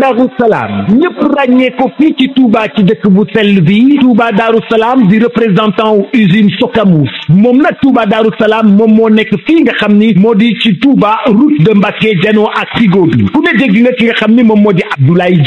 Daaru Salaam ñëpp ràññee ko fii ci Touba ci dëkk bu sell bi Touba Daaru Salaam di représentant wu usine Socamous moom nag Touba Daaru Salaam moom moo nekk fii nga xam ni moo di ci Touba route de Mbacké janoo ak Tigo bi ku ne dégg nga ki nga xam ni moom moo di Abdoulaye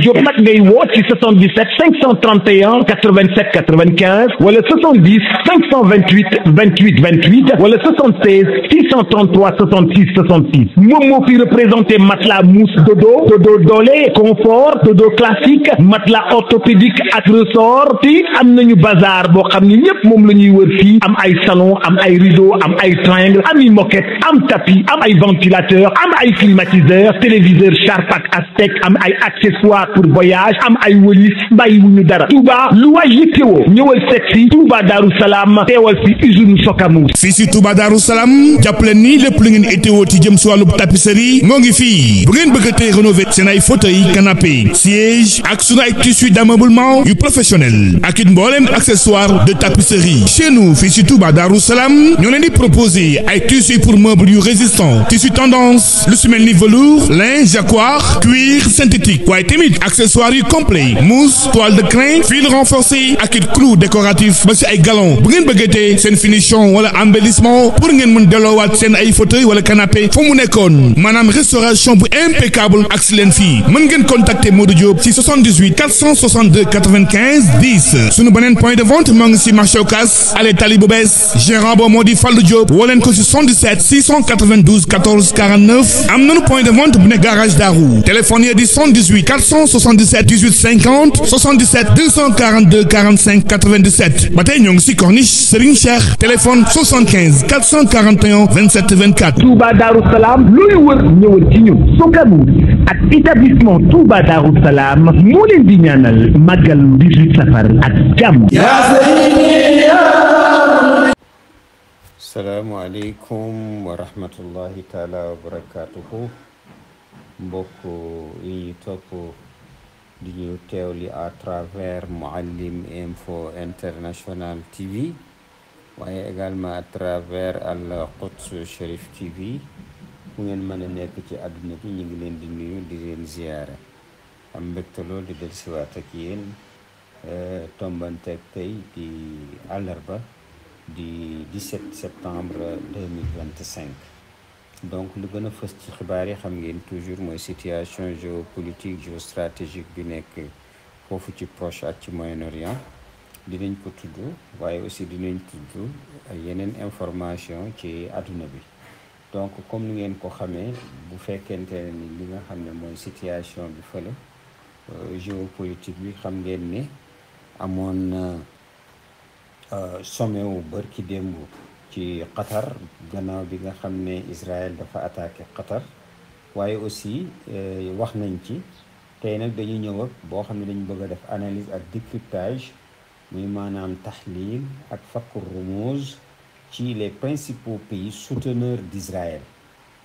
Diop nag ngay woo ci 77 531 87 95 wala 70 528 28 28 wala 76 633 66 66 moom moo fi représenté matelas mousse dodo doole confort dodo classique matelas orthopédique ak ressort te am nañu bazar boo xam ni ñëpp moom la ñuy wër fii am ay salon am ay rideau am ay triangle am ay moquette am tapis am ay ventilateur am ay climatiseur téléviseur Sharp ak Aztec am ay accessoires pour voyage am ay wëlis bàyyiwuñu dara Touba lu waay yittewoo ñëwal seet si Touba Darou Salam teewal si usine Socamous. fii si Touba Darou Salam jàppale ni lépp lu ngeen yittewoo ci jëm si wàllu tapisserie moo ngi fii bu ngeen bëgg a tey rénover seen ay fauteuil canapé siège ak sunu ay tissu d'ameublement yu professionnel ak it mbooleem accessoire de tapisserie chez nous fii si Touba Darou Salam ñoo leen di proposer ay tissus pour meubles yu résistant tissu tendance lu si mel ni velours lin jacquard cuir synthétique waaye tamit accessoires yu complet mousse toile de crin fil renforcé ak it clou décoratif ba si ay galon bu ngeen bëggatee seen finition wala embellissement pour ngeen mën delloowaat seen ay fauteuil wala canapé fu mu nekkoon maanaam restauration bu impeccable ak si leen fii mën ngeen contacter Modou Diop si 78 462 95 10 sunu beneen point de vente moo ngi si marché Ocass allée Tali bu bees gérant ba moo di Fallou Diop woo leen ko si 77 692 14 49 am nañu point de vente bu nekk garage Darou téléphone yi di 78 477 18 50 77 242 45 97 ba tey ñoo ngi si corniche Serigne Cheikh téléphone 75 441 27 24. Touba Darou Salam looy wër ñëwal ci ñun Socamous ak établissement Touba Darou Salam moo leen di ñaanal màggal 18 safar ak jàmm. salaamaaleykum wa rahmatullahi taala wa barakatuhu mbokk yi topp di ñu teewli à travers Mouhalim Info International TV waaye également à travers Al Quds Cherif TV fu ngeen mën a nekk ci àdduna bi ñu ngi leen di nuyu di leen ziyaare am mbégte lool di dellusiwaat ak yéen tombanteeg tey di àllarba di 17 septembre 2025 donc lu gën a fës ci xibaar yi xam ngeen toujours mooy situation géopolitique géostratégique bi nekk foofu ci Proche ak ci Moyen-Orient dinañ ko tudd waaye aussi dinañ tudd yeneen information ci àdduna bi donc comme ni ngeen ko xamee bu fekkente ne ni li nga xam ne mooy situation bi fële géopolitique bi xam ngeen ne amoon na sommet wu bërki démb ci Qatar gannaaw bi nga xam ne Israël dafa attaqué Qatar waaye aussi wax nañ ci tey nag dañu ñëw ak boo xam ne dañu bëgg a def analyse ak décryptage muy maanaam taxlil ak fakku rumuz ci les principaux pays souteneurs d'Israël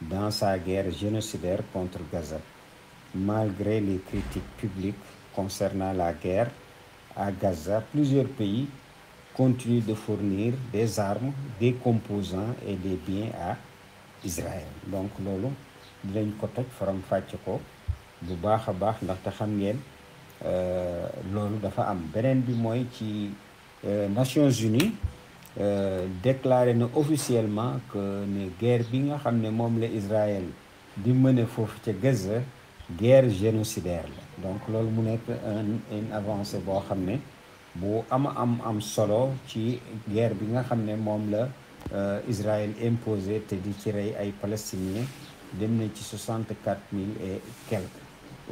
dans sa guerre génocidaire contre Gaza malgré les critiques publiques concernant la guerre à Gaza plusieurs pays continue de fournir des armes, des composants et des biens à Israël donc loolu dinañ ko toj faram fàcce ko bu baax a baax ndaxte xam ngeen loolu dafa am beneen bi mooy ci Nations Unies déclaré na officiellement que ne guerre bi nga xam ne moom la Israël di mëne foofu ca Gaza guerre génocidaire la donc loolu mu nekk une avancée boo xam ne bu am solo ci guerre bi nga xam ne moom la Israël imposé te di ci rey ay palestiniens dem na ci 64 000 et quelques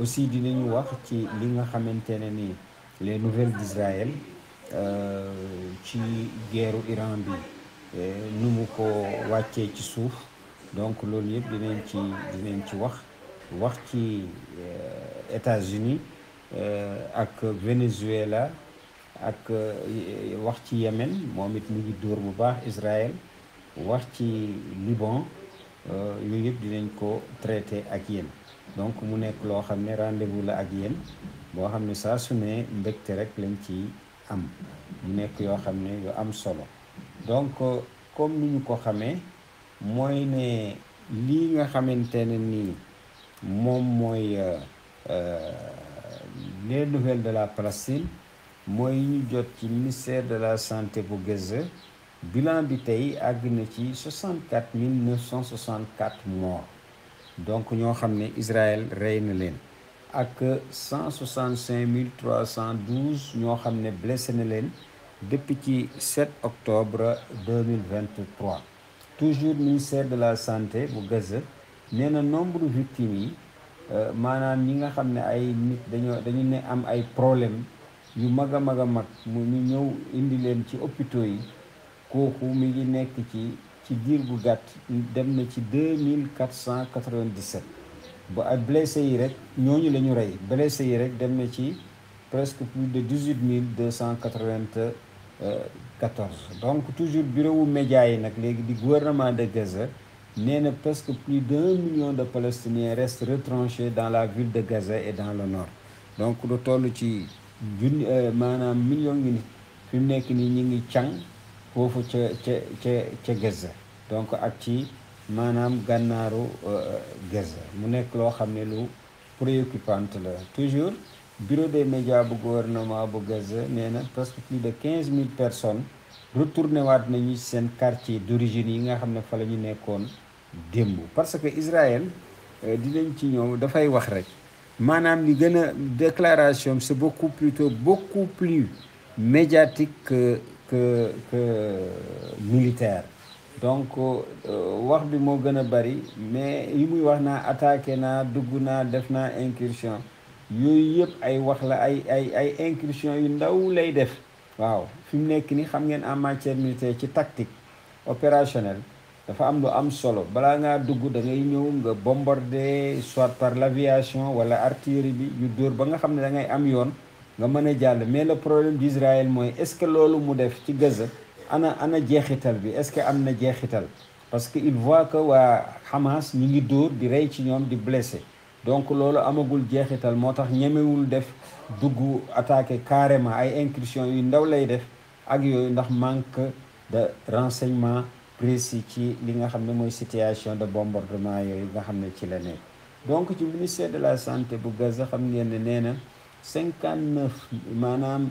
aussi dinañu wax ci li nga xamante ne ni les nouvelles d'Israël ci guerru Iran bi nu mu ko wàccee ci suuf donc loolu yëpp dinañ ci wax ci États-Unis ak Venezuela ak wax ci Yémen moom it mu ngi dóor bu baax Israël wax ci Liban yooyu yëpp dinañ ko traité ak yéen donc mu nekk loo xam ne rendez-vous la ak yéen boo xam ne saa su ne mbégte rek lañ ci am mu nekk yoo xam ne yu am solo donc comme ni ñu ko xamee mooy ne lii nga xamante ne nii moom mooy les nouvelles de la Palestine mooy ñu jot ci ministère de la santé bu Gaza bilan bi tey àgg na ci 64 964 morts donc ñoo xam ne Israël rey na leen ak 165 312 ñoo xam ne blessé na leen depuis ci 7 octobre 2023 toujours ministère de la santé bu Gaza nee na nombre victimes yi maanaam ñi nga xam ne ay nit dañu ne am ay problème yu mag a mag a mag mu ñu ñëw indi leen ci hôpitaux yi kooku mi ngi nekk ci diir bu gàtt dem na ci 2497 ba ay blessé yi rek ñooñu la ñu rey blessé yi rek dem na ci presque plus de 18 294 donc toujours bureau wu média yi nag léegi di gouvernement de Gaza nee na presque plus d'1 million de Palestiniens restent retranchés dans la ville de Gaza et dans le nord donc lu toll ci maanaam million ngi nit fi mu nekk nii ñi ngi càng foofu ca Gaza donc ak ci maanaam gànnaaru Gaza mu nekk loo xam ne lu préoccupante la toujours bureau des médias bu gouvernement bu Gaza nee na presque plus de 15 000 personnes retourné waat nañu seen quartier d'origine yi nga xam ne fa la ñu nekkoon démb parce que Israël dinañ ci ñëw dafay wax rek maanaam li gën a déclaration c'est beaucoup plus médiatique que militaire donc wax bi moo gën a bari mais yi muy wax naa attaqué naa dugg naa def naa incursion yooyu yëpp ay wax la ay incursion yu ndaw lay def waaw fi mu nekk ni xam ngeen en matière militaire ci tactique opérationnelle dafa am lu am solo balaa ngaa dugg da ngay ñëw nga bombarder soit par l'aviation wala artillerie bi ñu dóor ba nga xam ne da ngay am yoon nga mën a jàll mais le problème d'Israël mooy est-ce que loolu mu def ci Gaza ana jeexital bi est-ce que am na jeexital parce que il voit que waa Hamas ñi ngi dóor di rey ci ñoom di blessé donc loolu amagul jeexital moo tax ñemewul def dugg attaqué carrément ay incursion yu ndaw lay def ak yooyu ndax manque de renseignement précis ci li nga xam ne mooy situation de bombardement yooyu nga xam ne ci la nekk donc ci ministère de la santé bu Gaza xam ngeen ne nee na 59 maanaam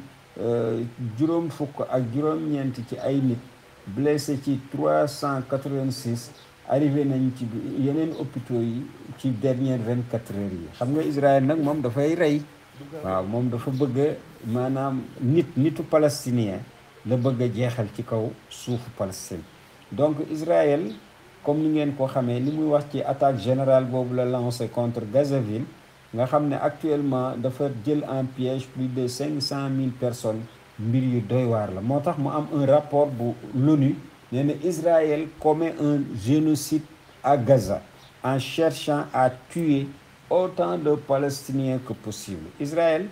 juróom fukk ak juróom-ñeent ci ay nit blessé ci 386 arrivé nañ ci yeneen hôpitaux yi ci dernière 24 heures yi xam nga Israël nag moom dafay rey waaw moom dafa bëgg maanaam nitu palestinien la bëgg a jeexal ci kaw suufu Palestine donc Israël comme ni ngeen ko xamee li muy wax ci attaque générale boobu la lancé contre Gazaville nga xam ne actuellement dafa jël en piège plus de 500 000 personnes mbir yu doy waar la moo tax mu am un rapport bu l'ONU nee na Israël commet un génocide à Gaza en cherchant à tuer autant de Palestiniens que possible Israël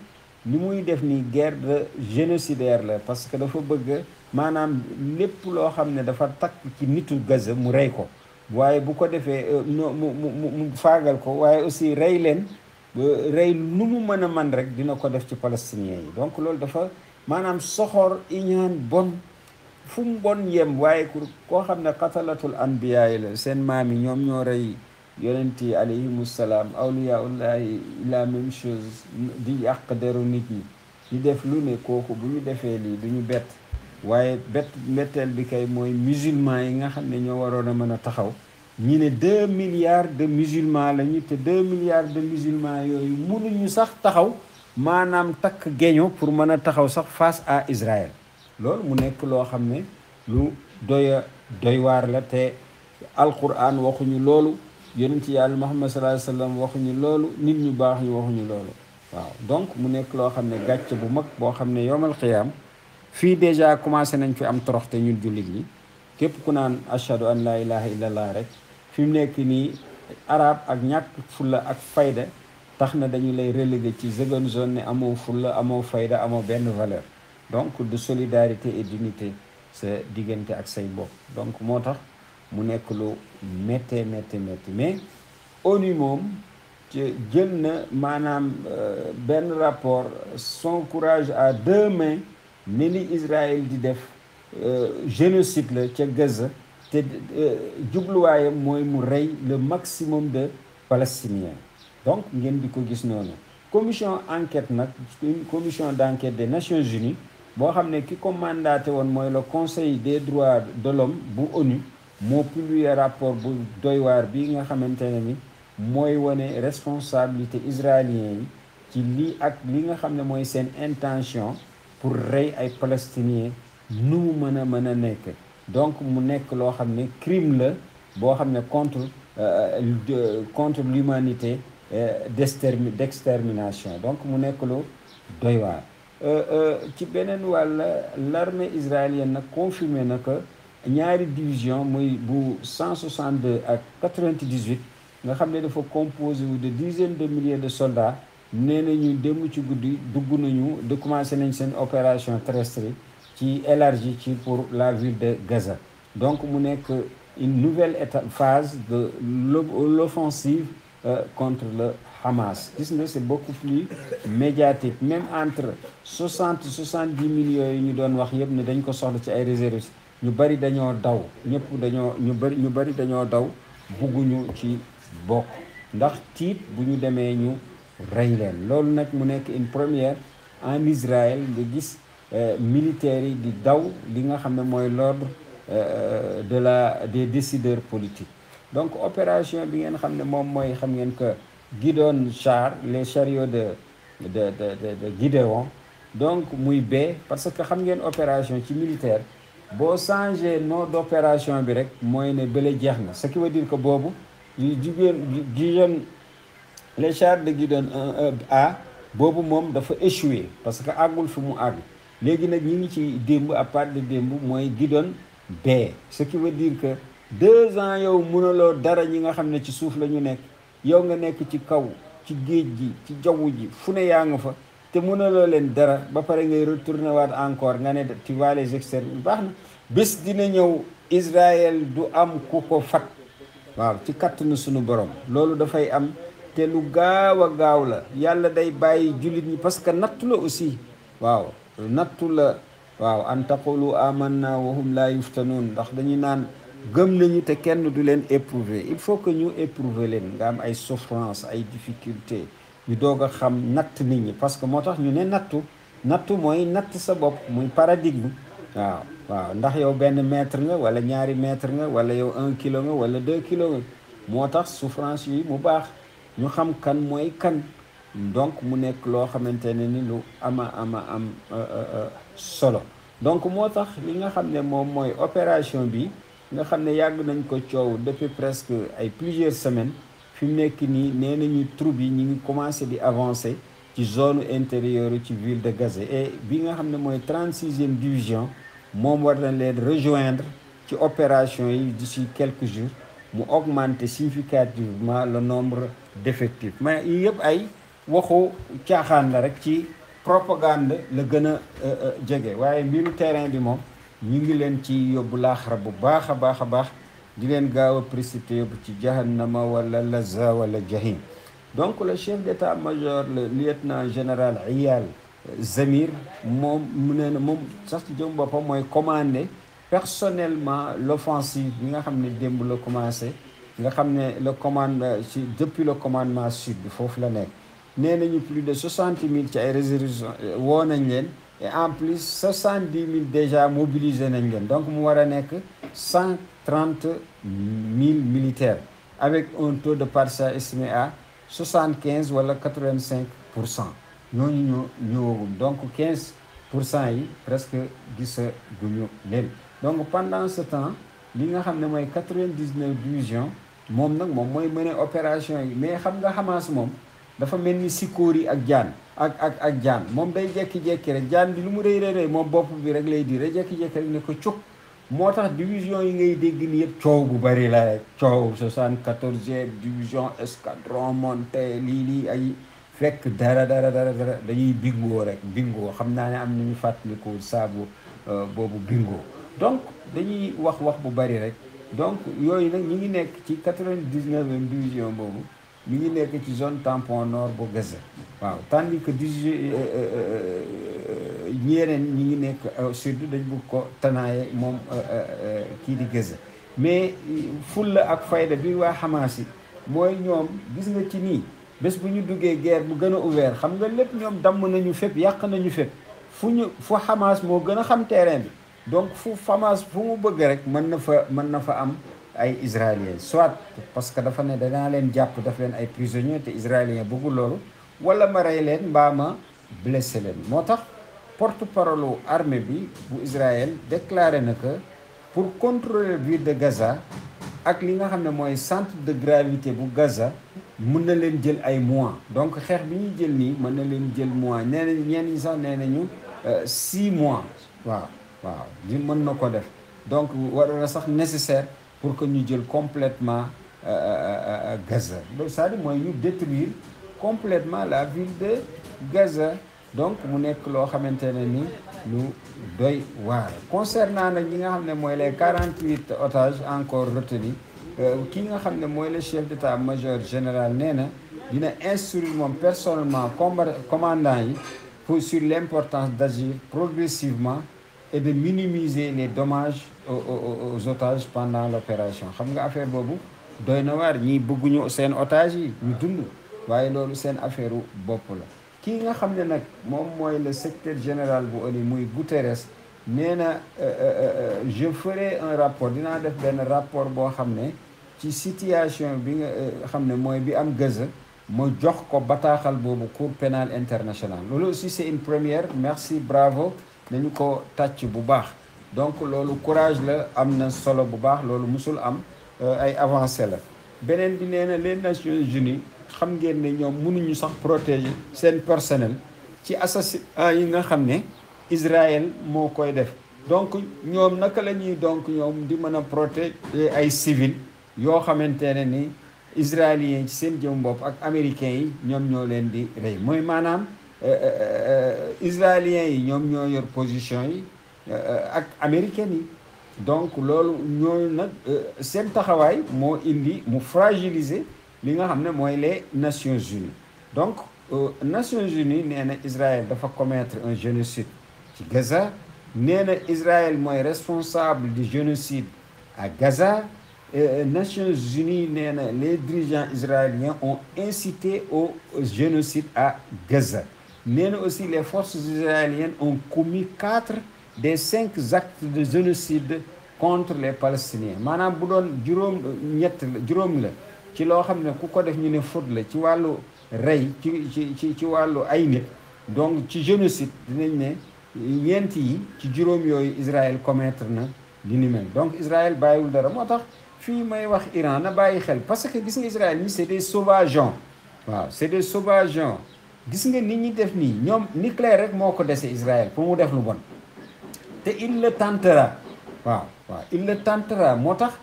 li muy def ni guerre de génocidaire la parce que dafa bëgg maanaam lépp loo xam ne dafa takk ci nitu Gaza mu rey ko waaye bu ko defee mu faagal ko waaye aussi rey leen rey nu mu mën a man rek dina ko def ci palestiniens yi donc loolu dafa maanaam soxor iñaan bon fu mu bon yem waaye koo xam ne qatalatul anbiya yi la seen maam yi ñoom ñoo rey yonent yi alayhimu salaam awliyaullahi la même chose di yàq deru nit ñi di def lu ne kooku bu ñu defee lii du ñu bett waaye mbetteel bi kay mooy musulman yi nga xam ne ñoo waroon a mën a taxaw ñi ne 2 milliards de musulmans lañu te 2 milliards de musulmans yooyu mënuñu sax taxaw maanaam takk geño pour mën a taxaw sax face à Israël loolu mu nekk loo xam ne lu doy waar la te alquran waxuñu loolu yonent yàlla Muhammad sallallahu alayhi wasallam waxuñu loolu nit ñu baax ñu waxuñu loolu waaw donc mu nekk loo xam ne gàcce bu mag boo xam ne yowmal qiyaam fii déjà commencé nañ fi am toroxte ñun jullit ñi képp ku naan ashhadu an la ilaha illallah rek fi mu nekk nii arab ak ñàkk fulla ak fayda tax na dañu lay relégué ci seconde zone ne amoo fulla amoo fayda amoo benn valeur donc de solidarité et d'unité sa diggante ak say bopp donc moo tax mu nekk lu métti mais ONU moom jël na maanaam benn rapport son courage à 2 mains ne li Israël di def génocide la ca Gaza te jubluwaayam mooy mu rey le maximum de palestiniens donc ngeen di ko gis noonu. commission enquête nag une commission d'enquête des Nations Unies boo xam ne ki ko mandaté woon mooy le conseil des droits de l'homme bu ONU moo publié rapport bu doy waar bi nga xamante ne ni mooy wane responsabilité israélien yi ci lii ak li nga xam ne mooy seen intention pour rey ay palestiniens nu mu mën a nekk. donc mu nekk loo xam ne crime la boo xam ne contre l'humanité d'extermination donc mu nekk lu doy waar. ci beneen wàll l'armée israélienne nag confirmé na que ñaari division muy bu 162 ak 98 nga xam ne dafa composé wu de dizaines de milliers de soldats nee nañu dem ci guddi dugg nañu de commencé nañ seen opération terrestre ci élargie ci pour la ville de Gaza. donc mu nekk une nouvelle phase de l'offensive contre le Hamas. gis nga c'est beaucoup plus médiatique même entre 70 millions yi ñu doon wax yëpp ne dañ ko soxla ci ay réserves ñu bari dañoo daw ñu bari dañoo daw bugguñu ci bokk ndax tiit bu ñu demee ñu rey leen. loolu nag mu nekk une première en Israël nga gis militaires yi di daw li nga xam ne mooy l'ordre des décideurs politiques. donc opération bi ngeen xam ne moom mooy xam ngeen que Gideon char les chariots de Gideon donc muy bee parce que xam ngeen opération ci militaire boo changé nom d'opération bi rek mooy ne bële jeex na ce qui veut dire que boobu Gideon les chars de Gideon A boobu moom dafa échoué parce que àggul fi mu àgg. léegi nag ñi ngi ci démb à part de démb mooy Gideon B ce qui veut dire que 2 ans yow mënuloo dara ñi nga xam ne ci suuf la ñu nekk yow nga nekk ci kaw ci géej gi ci jaww ji fu ne yaa nga fa te mënuloo leen dara ba pare ngay retourné waat encore nga ne tu vas les exterminer baax na bés dina ñëw Israël du am ku ko fat waaw ci kattanu sunu borom loolu dafay am te lu gaaw a gaaw la yàlla day bàyyi jullit ñi parce que nattu la aussi waaw nattu la waaw an taqulu amanna wa hum la yuftanun ndax dañuy naan gëm nañu te kenn du leen éprouver il faut que ñu éprouver leen nga am ay souffrance ay difficulté ñu doog a xam natt nit ñi parce que moo tax ñu ne nattu mooy natt sa bopp muy paradigme waaw ndax yow benn mètre nga wala ñaari mètre nga wala yow 1 kilo nga wala 2 kilos nga moo tax souffrance yi mu baax ñu xam kan mooy kan donc mu nekk loo xamante ne ni lu am solo donc moo tax li nga xam ne moom mooy opération bi nga xam ne yàgg nañ ko coow depuis presque ay plusieurs semaines fi mu nekk nii nee nañu troupes yi ñu ngi commencé di avancer ci zone intérieure ci ville de Gaza et bi nga xam ne mooy 36e division moom war na leen rejoindre ci opération yi d'ici quelques jours mu augmenter significativement le nombre d'effectifs mais yii yëpp ay waxu caaxaan la rek ci propagande la gën a jege waaye mbiru terrain bi moom ñu ngi leen ci yóbbu laaxara bu baax a baax di leen gaaw a précipité yóbbu ci jahannama wala laza wala jahim. donc le chef d'état-major le lieutenant général Eyal Zamir moom mu ne moom sax ci jëm boppam mooy commandé personnellement l'offensive bi nga xam ne démb la commencé nga xam ne depuis le commandement sud bi foofu la nekk nee nañu plus de 60 000 ci ay réserves woo nañ leen et en plus 70 000 déjà mobilisé nañ leen donc mu war a nekk 130 000 militaires avec un taux de participation estimé à 75 wala 85%. ñooñu ñoo ñëwagum donc 15% yi presque gisaguñu leen donc pendant ce temps li nga xam ne mooy 99 division moom nag moom mooy mener opération yi mais xam nga Hamas moom dafa mel ni sikóor yi ak jaan ak jaan moom day jekki-jekki rek jaan bi lu mu rëy moom bopp bi rek lay di rek jekki-jekki rek ne ko cuk moo tax division yi ngay dégg ni yëpp coow bu bari la rek coow 74e division escadron monté lii ay fekk dara dañuy bingoo rek bingoo xam naa ne am nañu fàttaliku saabu boobu bingoo donc dañuy wax bu bari rek donc yooyu nag ñi ngi nekk ci 99e division boobu mi ngi nekk ci zone tampon nord bu Gaza waaw tandis que ñeneen ñi ngi nekk sud dañ bëgg ko tanaaye moom kii di Gaza mais fulla ak fayda bi waa Hamas yi mooy ñoom gis nga ci nii bés bu ñu duggee guerre bu gën a ouvert xam nga lépp ñoom damm nañu fépp yàq nañu fépp fu Hamas moo gën a xam terrain bi donc fu Hamas fu mu bëgg rek mën na fa am ay israéliens soit parce que dafa ne danaa leen jàpp daf leen ay prisonniers te israélien bëggul loolu wala ma rey leen mbaa ma blessé leen moo tax porte-parole armée bi bu Israël déclaré na que pour contrôler ville de Gaza ak li nga xam ne mooy centre de gravité bu Gaza mën na leen jël ay mois donc xeex bi ñuy jël nii mën na leen jël mois nee nañ ñenn ñi sax nee nañu 6 mois waaw di mën na ko def donc war na sax nécessaire pour que ñu jël complètement Gaza donc c'est-à-dire mooy ñu détruire complètement la ville de Gaza donc mu nekk loo xamante ne ni lu doy waar concernant nag ñi nga xam ne mooy les 48 otages encore retenus ki nga xam ne mooy le chef d'état-major général nee na dina instruire moom personnellement commandant yi sur l'importance d'agir progressivement et de minimiser les dommages aux otages pendant l'opération xam nga affaire boobu doy na waar ñii bëgguñu seen otages yi ñu dund waaye loolu seen affaire bopp la kii nga xam ne nag moom mooy le secrétaire général bu ONU muy Guterres nee na je ferai un rapport dinaa def benn rapport boo xam ne ci situation bi nga xam ne mooy bi am Gaza ma jox ko bataaxal boobu Cour pénale internationale loolu aussi c'est une première merci bravo nañu ko tàcc bu baax donc loolu courage la am na solo bu baax loolu musul am ay avancé la beneen bi nee na les Nations Unies xam ngeen ne ñoom mënuñu sax protéger seen personnel ci assassinat yi nga xam ne Israël moo koy def donc ñoom naka la ñuy donc ñoom di mën a protéger ay civils yoo xamante ne ni israéliens ci seen jëm bopp ak américains yi ñoom ñoo leen di rey mooy maanaam israéliens yi ñoom ñoo yor position yi ak américains yi donc loolu ñooñu nag seen taxawaay moo indi mu fragiliser li nga xam ne mooy les Nations Unies donc Nations Unies nee na Israël dafa commettre un génocide ci Gaza nee na Israël mooy responsable du génocide à Gaza Nations Unies nee na les dirigeants israéliens ont incité au génocide à Gaza nee na aussi les forces israéliennes ont commis 4 des 5 actes de génocide contre les Palestiniens maanaam bu doon juróom la ci loo xam ne ku ko def ñu ne faute la ci wàllu rey ci wàllu ay nit donc ci génocide dinañ ne ñeent yi ci juróom yooyu Israël commettre na li ni mel donc Israël bàyyiwul dara moo tax fii may wax Iran na bàyyi xel parce que gis nga Israël ñi c'est des sauvageons waaw c'est des sauvageons gis nga nit ñi def nii ñoom nucléaire rek moo ko dese Israël pour mu def lu bon te il le tentera waaw il le tentera moo tax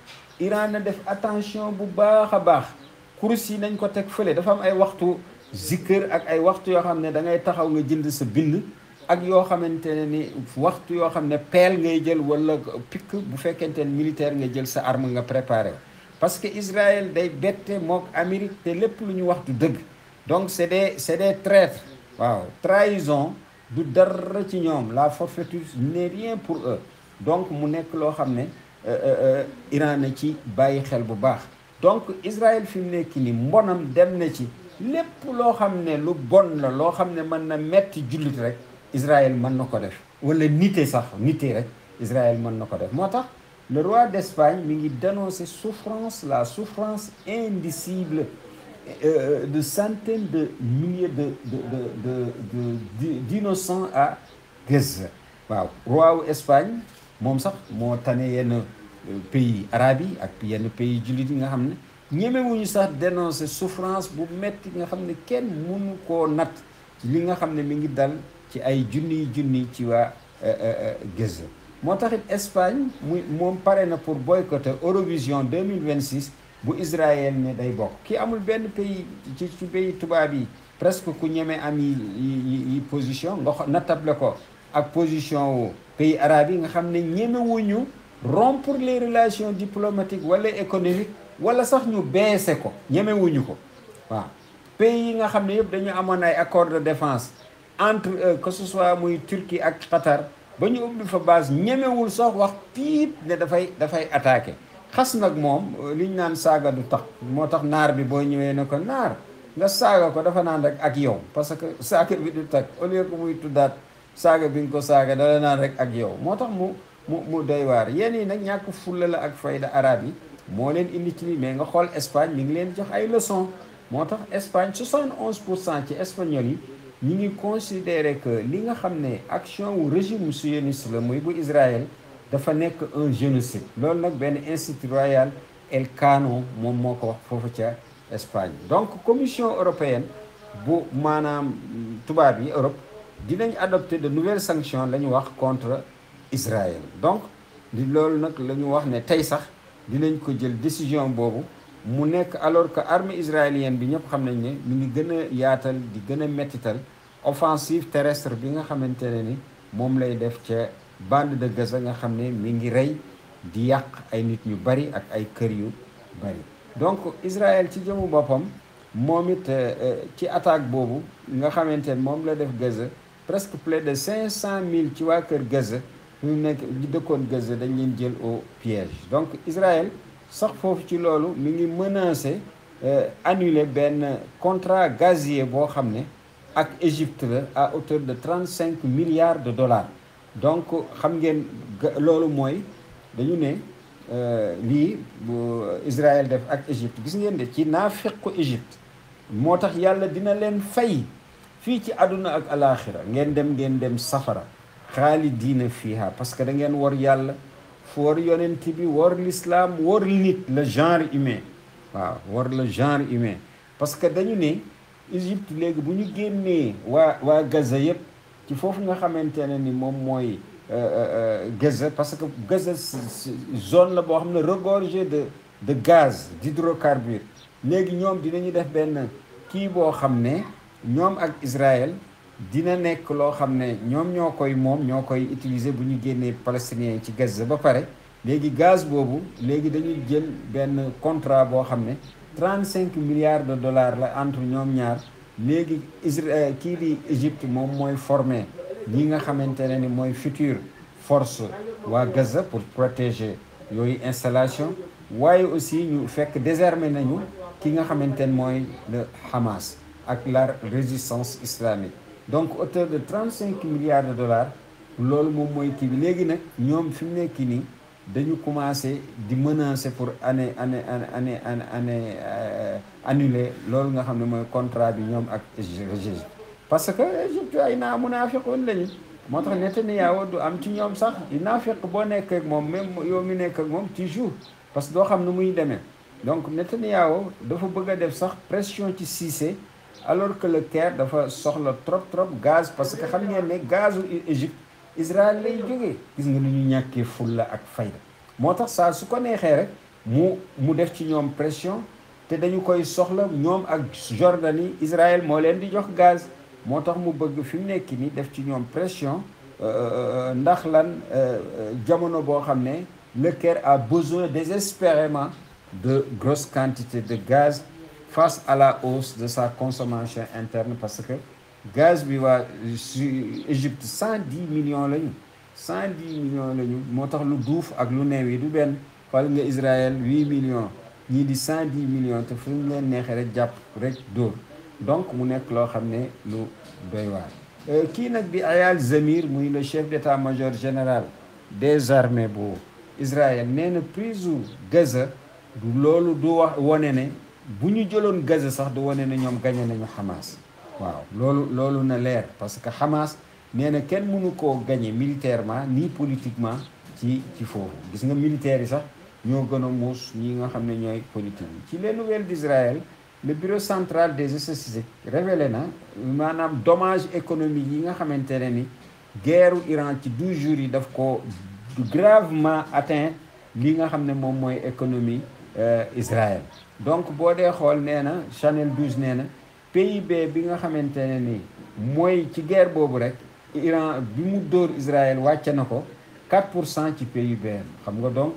Iran na def attention bu baax a baax kurus yi nañ ko teg fële dafa am ay waxtu zikr ak ay waxtu yoo xam ne da ngay taxaw nga jënd sa bind ak yoo xamante ne ni waxtu yoo xam ne peel ngay jël wala pikk bu fekkente ne militaire nga jël sa arme nga préparé parce que Israël day bette mook Amérique te lépp lu ñu wax du dëgg donc c'est des traîtres waaw trahison du dara ci ñoom la forfaiture n'est rien pour eux donc mu nekk loo xam ne Iran na ci bàyyi xel bu baax donc Israël fi mu nekk ni mbonam dem na ci lépp loo xam ne lu bon la loo xam ne mën na metti jullit rek Israël mën na ko def wala nite rek Israël mën na ko def moo tax le roi d'Espagne mi ngi dénoncer la souffrance indicible de centaines de milliers d'innocents à Gaza waaw roi wu Espagne moom sax moo tane yenn pays arabes yi ak yenn pays jullit yi nga xam ne ñemewuñu sax dénoncer souffrance bu metti nga xam ne kenn mënu koo natt li nga xam ne mi ngi dal ci ay junni ci waa Gaza moo taxit Espagne moom pare na pour boycotter Eurovision 2026 bu Israël ne day bokk ki amul benn pays ci pays tubaab yi presque ku ñeme am yi position nga nattable ko ak position wu pays arabes yi nga xam ne ñemewuñu rompre les relations diplomatiques wala économiques wala sax ñu baissé ko ñemewuñu ko waaw pays yi nga xam ne yëpp dañu amoon ay accord de défense entre que ce soit muy Turquie ak Qatar ba ñu ubbi fa base ñemewul sax wax piip ne dafay attaqué xas nag moom liñ naan saaga du tax moo tax naar bi boo ñëwee ne ko naar nga saaga ko dafa naan rek ak yow parce que saaga bi du tag au lieu que muy tuddaat saaga bi nga ko saaga dala naan rek ak yow moo tax mu doy waar yéen yi nag ñàkk fulla la ak fayda arab yi moo leen indi ci lii mais nga xool Espagne mi ngi leen jox ay leçon moo tax Espagne 71% ci espagnol yi ñi ngi considérer que li nga xam ne action wu régime sioniste la muy bu Israël dafa nekk un génocide loolu nag benn institut royal Elcano moom moo ko wax foofu ca Espagne donc commission européenne bu maanaam tubaab yi Europe dinañ adopter de nouvelles sanctions la ñu wax contre Israël donc di loolu nag la ñu wax ne tey sax dinañ ko jël décision boobu mu nekk alors que armée israélienne bi ñëpp xam nañ ne mi ngi gën a yaatal di gën a mettital offensive terrestre bi nga xamante ne ni moom lay def ca bande de Gaza nga xam ne mi ngi rey di yàq ay nit ñu bari ak ay kër yu bari donc Israël ci jëmu boppam moom it ci attaque boobu nga xamante ne moom la def Gaza presque plus de 500 000 ci waa kër Gaza ñu nekk di dëkkoon Gaza dañ leen jël au piège donc Israël sax foofu ci loolu mi ngi menacé annuler benn contrat gazier boo xam ne ak Égypte la à hauteur de 35 milliards de dollars donc xam ngeen loolu mooy dañu ne lii bu Israël def ak Égypte gis ngeen de ci naafequ Égypte moo tax yàlla dina leen fay fii ci àdduna ak alaxira ngeen dem safara xaalidiina fiiha parce que da ngeen war yàlla fu war yonent bi war l'islam war nit le genre humain waaw war le genre humain parce que dañu ne Égypte léegi bu ñu génnee waa Gaza yëpp ci foofu nga xamante ne ni moom mooy Gaza parce que Gaza zone la boo xam ne regorgée de gaz d'hydrocarbures léegi ñoom dinañu def benn kii boo xam ne ñoom ak Israël dina nekk loo xam ne ñoom ñoo koy utiliser bu ñu génnee palestiniens ci Gaza ba pare léegi gaz boobu léegi dañuy jël benn contrat boo xam ne 35 milliards de dollars la entre ñoom ñaar léegi Israël kii di Égypte moom mooy formé ñi nga xamante ne ni mooy future force waa Gaza pour protéger yooyu installation waaye aussi ñu fekk désarmé nañu ki nga xamante ne mooy le Hamas ak la résistance islamique donc hauteur de 35 milliards de dollars loolu moom mooy kii bi léegi nag ñoom fi mu nekk nii dañu commencé di menacer pour annuler loolu nga xam ne mooy contrat bi ñoom ak Égypte parce que Égypte ay munaafiqoon lañu moo tax Netanyahu du am ci ñoom sax naafiq boo nekk ak moom même yow mi nekk ak moom toujours parce que doo xam ne muy demee donc Netanyahu dafa bëgg a def sax pression ci Cissé alors que le Caire dafa soxla trop gaz parce que xam ngeen ne gazu Égypte Israël lay jógee gis nga ni ñu ñàkkee fulla ak fayda moo tax saa su ko neexee rek mu def ci ñoom pression te dañu koy soxla ñoom ak Jordanie Israël moo leen di jox gaz moo tax mu bëgg fi mu nekk ni def ci ñoom pression ndax lan jamono boo xam ne le Caire a besoin désespérément de grosses quantités de gaz face à la hausse de sa consommation interne parce que gaz bi waa Égypte 110 millions lañu 110 millions lañu moo tax lu duuf ak lu neew yi du benn xool nga Israël 8 millions ñii di 110 millions te fu ñu leen neexee rek jàpp rek dóor donc mu nekk loo xam ne lu doy waar kii nag di Eyal Zamir muy le chef d'état-major général des armées bu Israël nee na prise Gaza du loolu du wax wone ne bu ñu jëloon Gaza sax du wane ne ñoom gagné nañu Hamas waaw loolu na leer parce que Hamas nee na kenn mënu koo gagné militairement ni politiquement ci foofu gis nga militaires yi sax ñoo gën a muus ñi nga xam ne ñooy politique yi ci les nouvelles d'Israël le bureau central des statistiques révélé na maanaam dommage économique yi nga xamante ne ni guerre Iran ci 12 jours yi daf ko gravement atteint li nga xam ne moom mooy économie Israël donc boo dee xool nee na Chanel 12 nee na PIB bi nga xamante ne ni mooy ci guerre boobu rek Iran bi mu dóor Israël wàcce na ko 4% ci PIB xam nga donc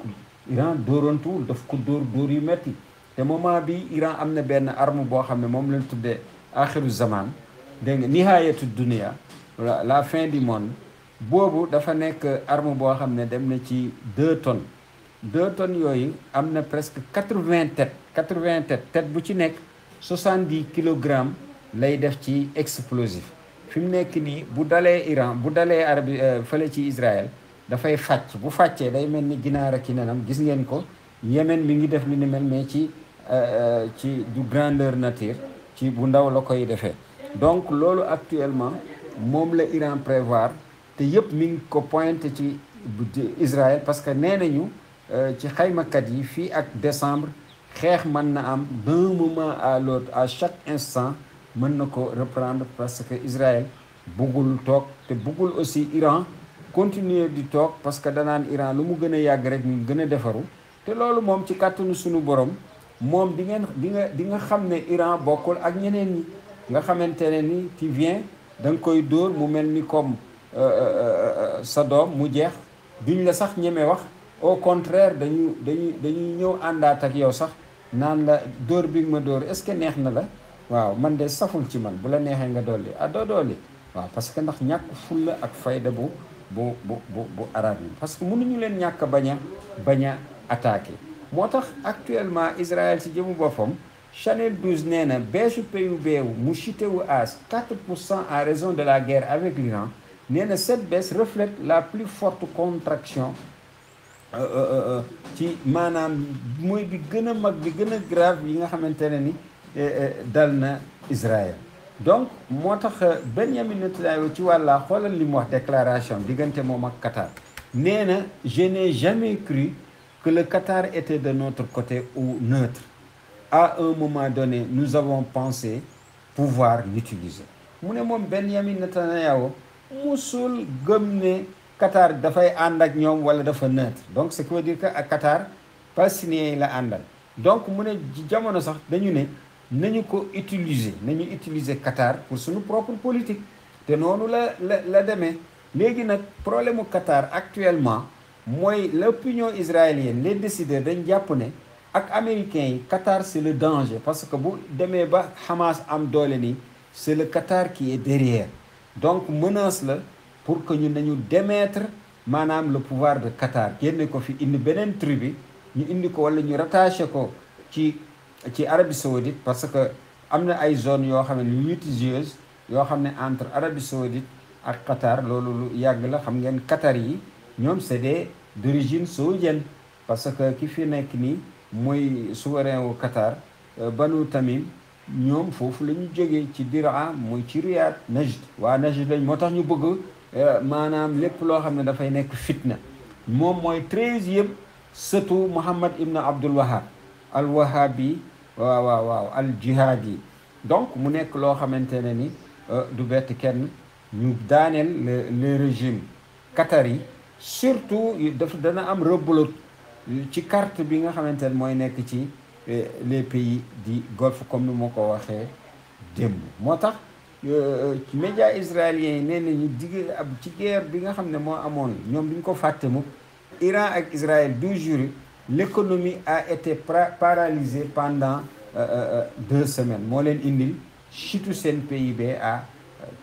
Iran dóorantuwul daf ko dóor yu metti te moment bi Iran am na benn arme boo xam ne moom lañ tuddee axiru zaman dégg nga nihayatu dunia la fin du monde boobu dafa nekk arme boo xam ne dem na ci 2 tonnes 2 tonnes yooyu am na presque 80 têtes 80 têtes tête bu ci nekk 70 kilogrammes lay def ci explosif fi mu nekk nii bu dalee Iran bu dalee Arabie fële ci Israël dafay fàcc bu fàccee day mel ni ginaar ak ki nenam gis ngeen ko Yémen mi ngi def li ni mel mais ci du grandeur nature ci bu ndaw la koy defee donc loolu actuellement moom la Iran prévoir te yëpp mi ngi ko pointé ci Israël parce que nee nañu ci xaymakat yi fii ak décembre xeex mën na am d'un moment à l'autre à chaque instant mën na ko reprendre parce que Israël buggul toog te buggul aussi Iran continuer di toog parce que danaan Iran lu mu gën a yàgg rek ñu gën a defaru te loolu moom ci kàttanu sunu borom moom di nga xam ne Iran bokkul ak ñeneen ñi nga xamante ne ni tu viens da nga koy dóor mu mel ni comme sa doom mu jeex duñ la sax ñeme wax au contraire dañuy ñëw àndaat ak yow sax naan la dóor bi ma dóor est-ce que neex na la waaw man de saful ci man bu la neexee nga dolli doo dolli waaw parce que ndax ñàkk fulla ak fayda bu arab yi parce que mënuñu leen ñàkk bañ a attaqué moo tax actuellement Israël ci jëmu boppam Chanel 12 nee na baisse PIB mu chuté wu à 4% en raison de la guerre avec l'Iran nee na cette baisse reflète la plus forte contraction ci maanaam mooy bi gën a mag bi gën a grave yi nga xamante ne ni dal na Israël donc moo tax Benjamin Netanyahu ci wàlla xoolal li mu wax déclaration diggante moom ak Qatar nee na je n'ai jamais cru que le Qatar était de notre côté ou neutre. À un moment donné, nous avons pensé pouvoir l'utiliser. mu ne moom Benjamin Netanyahu musul gëm ne Qatar dafay ànd ak ñoom wala dafa neutre donc ce qui veut dire que ak Qatar palestinien yi la àndal donc mu ne jamono sax dañu ne nañu ko utiliser Qatar pour suñu propre politique te noonu la demee léegi nag problème mu Qatar actuellement mooy l'opinion israélienne les décideurs dañ jàpp ne ak américains yi Qatar c'est le danger parce que bu demee ba Hamas am doole nii c'est le Qatar qui est derrière donc menace la pour que ñu nañu démettre maanaam le pouvoir de Qatar génne ko fi indi beneen tribu ñu indi ko wala ñu rattaché ko ci Arabie Saoudite parce que am na ay zones yoo xam ne litigieuses yoo xam ne entre Arabie Saoudite ak Qatar loolu lu yàgg la xam ngeen Qatar yi ñoom c'est d'origine saoudienne parce que ki fi nekk nii mooy souverain wu Qatar Banu Tamim ñoom foofu la ñu jógee ci Diraa mooy ci Riyad Najd waa Najd lañ moo tax ñu bëgg maanaam lépp loo xam ne dafay nekk fitna moom mooy 13e sëtu Muhammad ibn Abdul Wahab al Wahabi waaw al Jihadi donc mu nekk loo xamante ne ni du bett kenn ñu daaneel le régime qatari surtout dana am rebelote ci carte bi nga xamante ne mooy nekk ci les pays du Golfe comme ni moo ko waxee démb moo tax médias israéliens yi nee nañu ci guerre bi nga xam ne moo amoon ñoom duñ ko fàtte mukk Iran ak Israël 12 jours l'économie a été paralysée pendant 2 semaines moo leen indil chute seen PIB à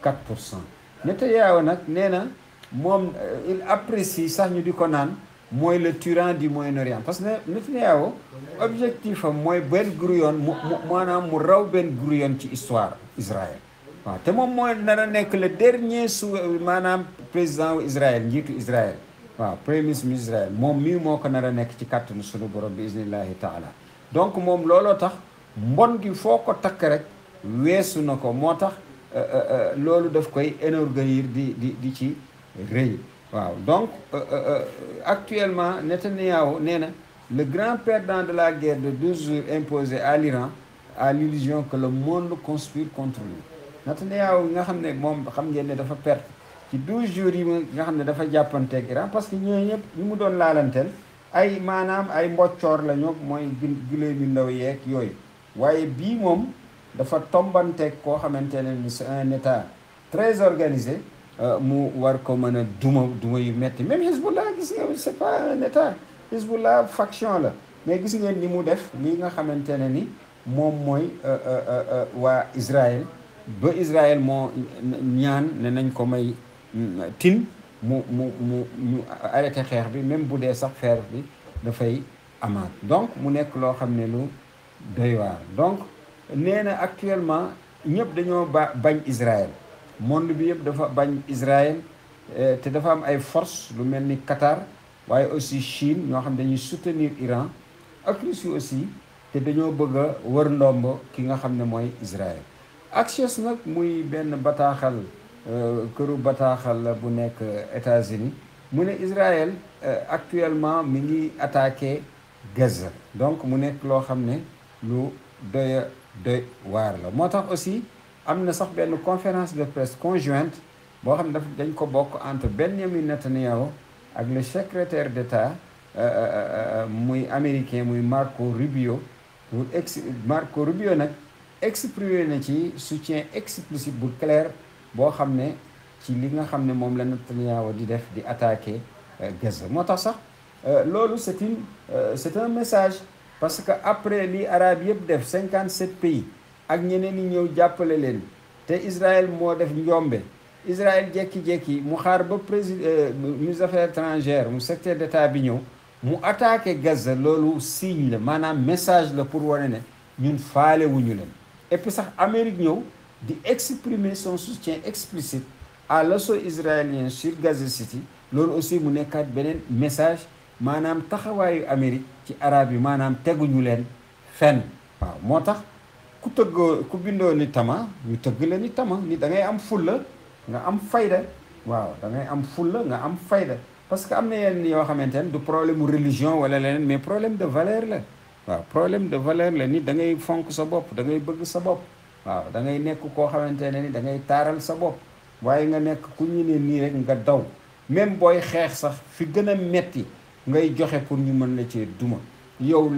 4%. Netanyahu nag nee na moom il apprécie sax ñu di ko naan mooy le tyran du Moyen-Orient parce que Netanyahu objectif am mooy Ben Gurion maanaam mu raw Ben Gurion ci histoire Israël waaw te moom mooy nar a nekk le dernier maanaam président wu Israël njiitu Israël waaw premier ministre Israël moom mii moo ko nar a nekk ci kàttanu sunu borom bi iznillahi taala donc moom looloo tax mbon gi foo ko takk rek weesu na ko moo tax loolu daf koy énorgueillir di ci rëy waaw donc actuellement Netanyahu nee na le grand perdant de la guerre de 12 jours imposée à l'Iran a l'illusion que le monde conspire contre lui Netanyahu nga xam ne moom xam ngeen ne dafa perte ci 12 jours yi nga xam ne dafa jàppanteeg Iran parce que ñooñu ñëpp ñu mu doon laalanteel ay maanaam ay mboccoor la ñoo mooy gilee mi ndaw yeeg yooyu waaye bii moom dafa tombanteeg koo xamante ne ni c'est un état très organisé mu war ko mën a duma yu metti même Hezbollah gis nga c'est pas un état Hezbollah faction la mais gis ngeen ni mu def lii nga xamante ne ni moom mooy waa Israël ba Israël moo ñaan ne nañ ko may tin mu arrêté xeex bi même bu dee sax xeex bi dafay amaat. Donc mu nekk loo xam ne lu doy waar. Donc nee na actuellement ñëpp dañoo bañ Israël, monde bi yëpp dafa bañ Israël, te dafa am ay force lu mel ni Qatar, waaye aussi Chine ñoo xam dañuy soutenir Iran, ak Russie aussi, te dañoo bëgg a wër ndombo ki nga xam ne mooy Israël. Axios nag muy benn bataaxal, këru bataaxal la bu nekk États-Unis, mu ne Israël actuellement mi ngi attaqué Gaza. Donc mu nekk loo xam ne lu doy waar la. moo tax aussi am na sax benn conférence de presse conjointe boo xam ne dañ ko bokk entre Benjamin Netanyahu ak le secrétaire d'État muy américain muy Marco Rubio. Marco Rubio nag exprimé na ci soutien explicite bu clair boo xam ne ci li nga xam ne moom la Netanyahu di def di attaquer Gaza. moo tax sax loolu c'est un message, parce que après li arab yëpp def 57 pays ak ñeneen ñi ñëw jàppale leen, te Israël moo def njombe. Israël jekki-jekki mu xaar ba président ministre des affaires étrangères mu secrétaire d'État bi ñëw mu attaqué Gaza. loolu signe la, maanaam message la pour wane ne ñun faale wuñu leen. Et puis sax Amérique ñëw di exprimer son soutien explicite à l'assaut israélien sur Gaza City. loolu aussi mu nekkaat beneen message, maanaam taxawaayu Amérique ci arab yi, maanaam teguñu leen fenn. waaw moo tax ku bindoo ni tama ñu tëgg la ni tama, ni da ngay am fulla nga am fayda. waaw da ngay am fulla nga am fayda, parce que am na yenn yoo xamante ne du problème religion wala leneen, mais problème de valeur la. waaw problème de valeur la, nit da ngay fonk sa bopp, da ngay bëgg sa bopp. waaw da ngay nekk koo xamante ne ni da ngay taaral sa bopp, waaye nga nekk ku ñu ne nii rek nga daw. même booy xeex sax fi gën a metti ngay joxe pour ñu mën la cee duma. yow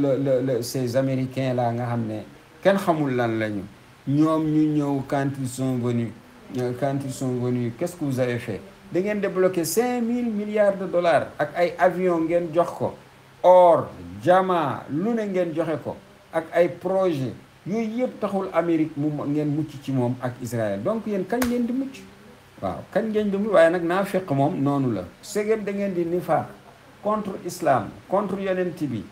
ces américains là nga xam ne kenn xamul lan lañu, ñoom ñu ñëw quand ils sont venus qu'est-ce que vous avez fait? da ngeen débloqué 5000 milliards de dollars ak ay avions ngeen jox ko, or jama lu ne ngeen joxe ko, ak ay projet yooyu yëpp taxul Amérique mu ngeen mucc ci moom ak Israël. donc yéen kañ ngeen di mucc? waaw kañ ngeen di mucc? waaye nag naa fekk moom noonu la, segem da ngeen di nifaaq contre islam, contre yonent bi,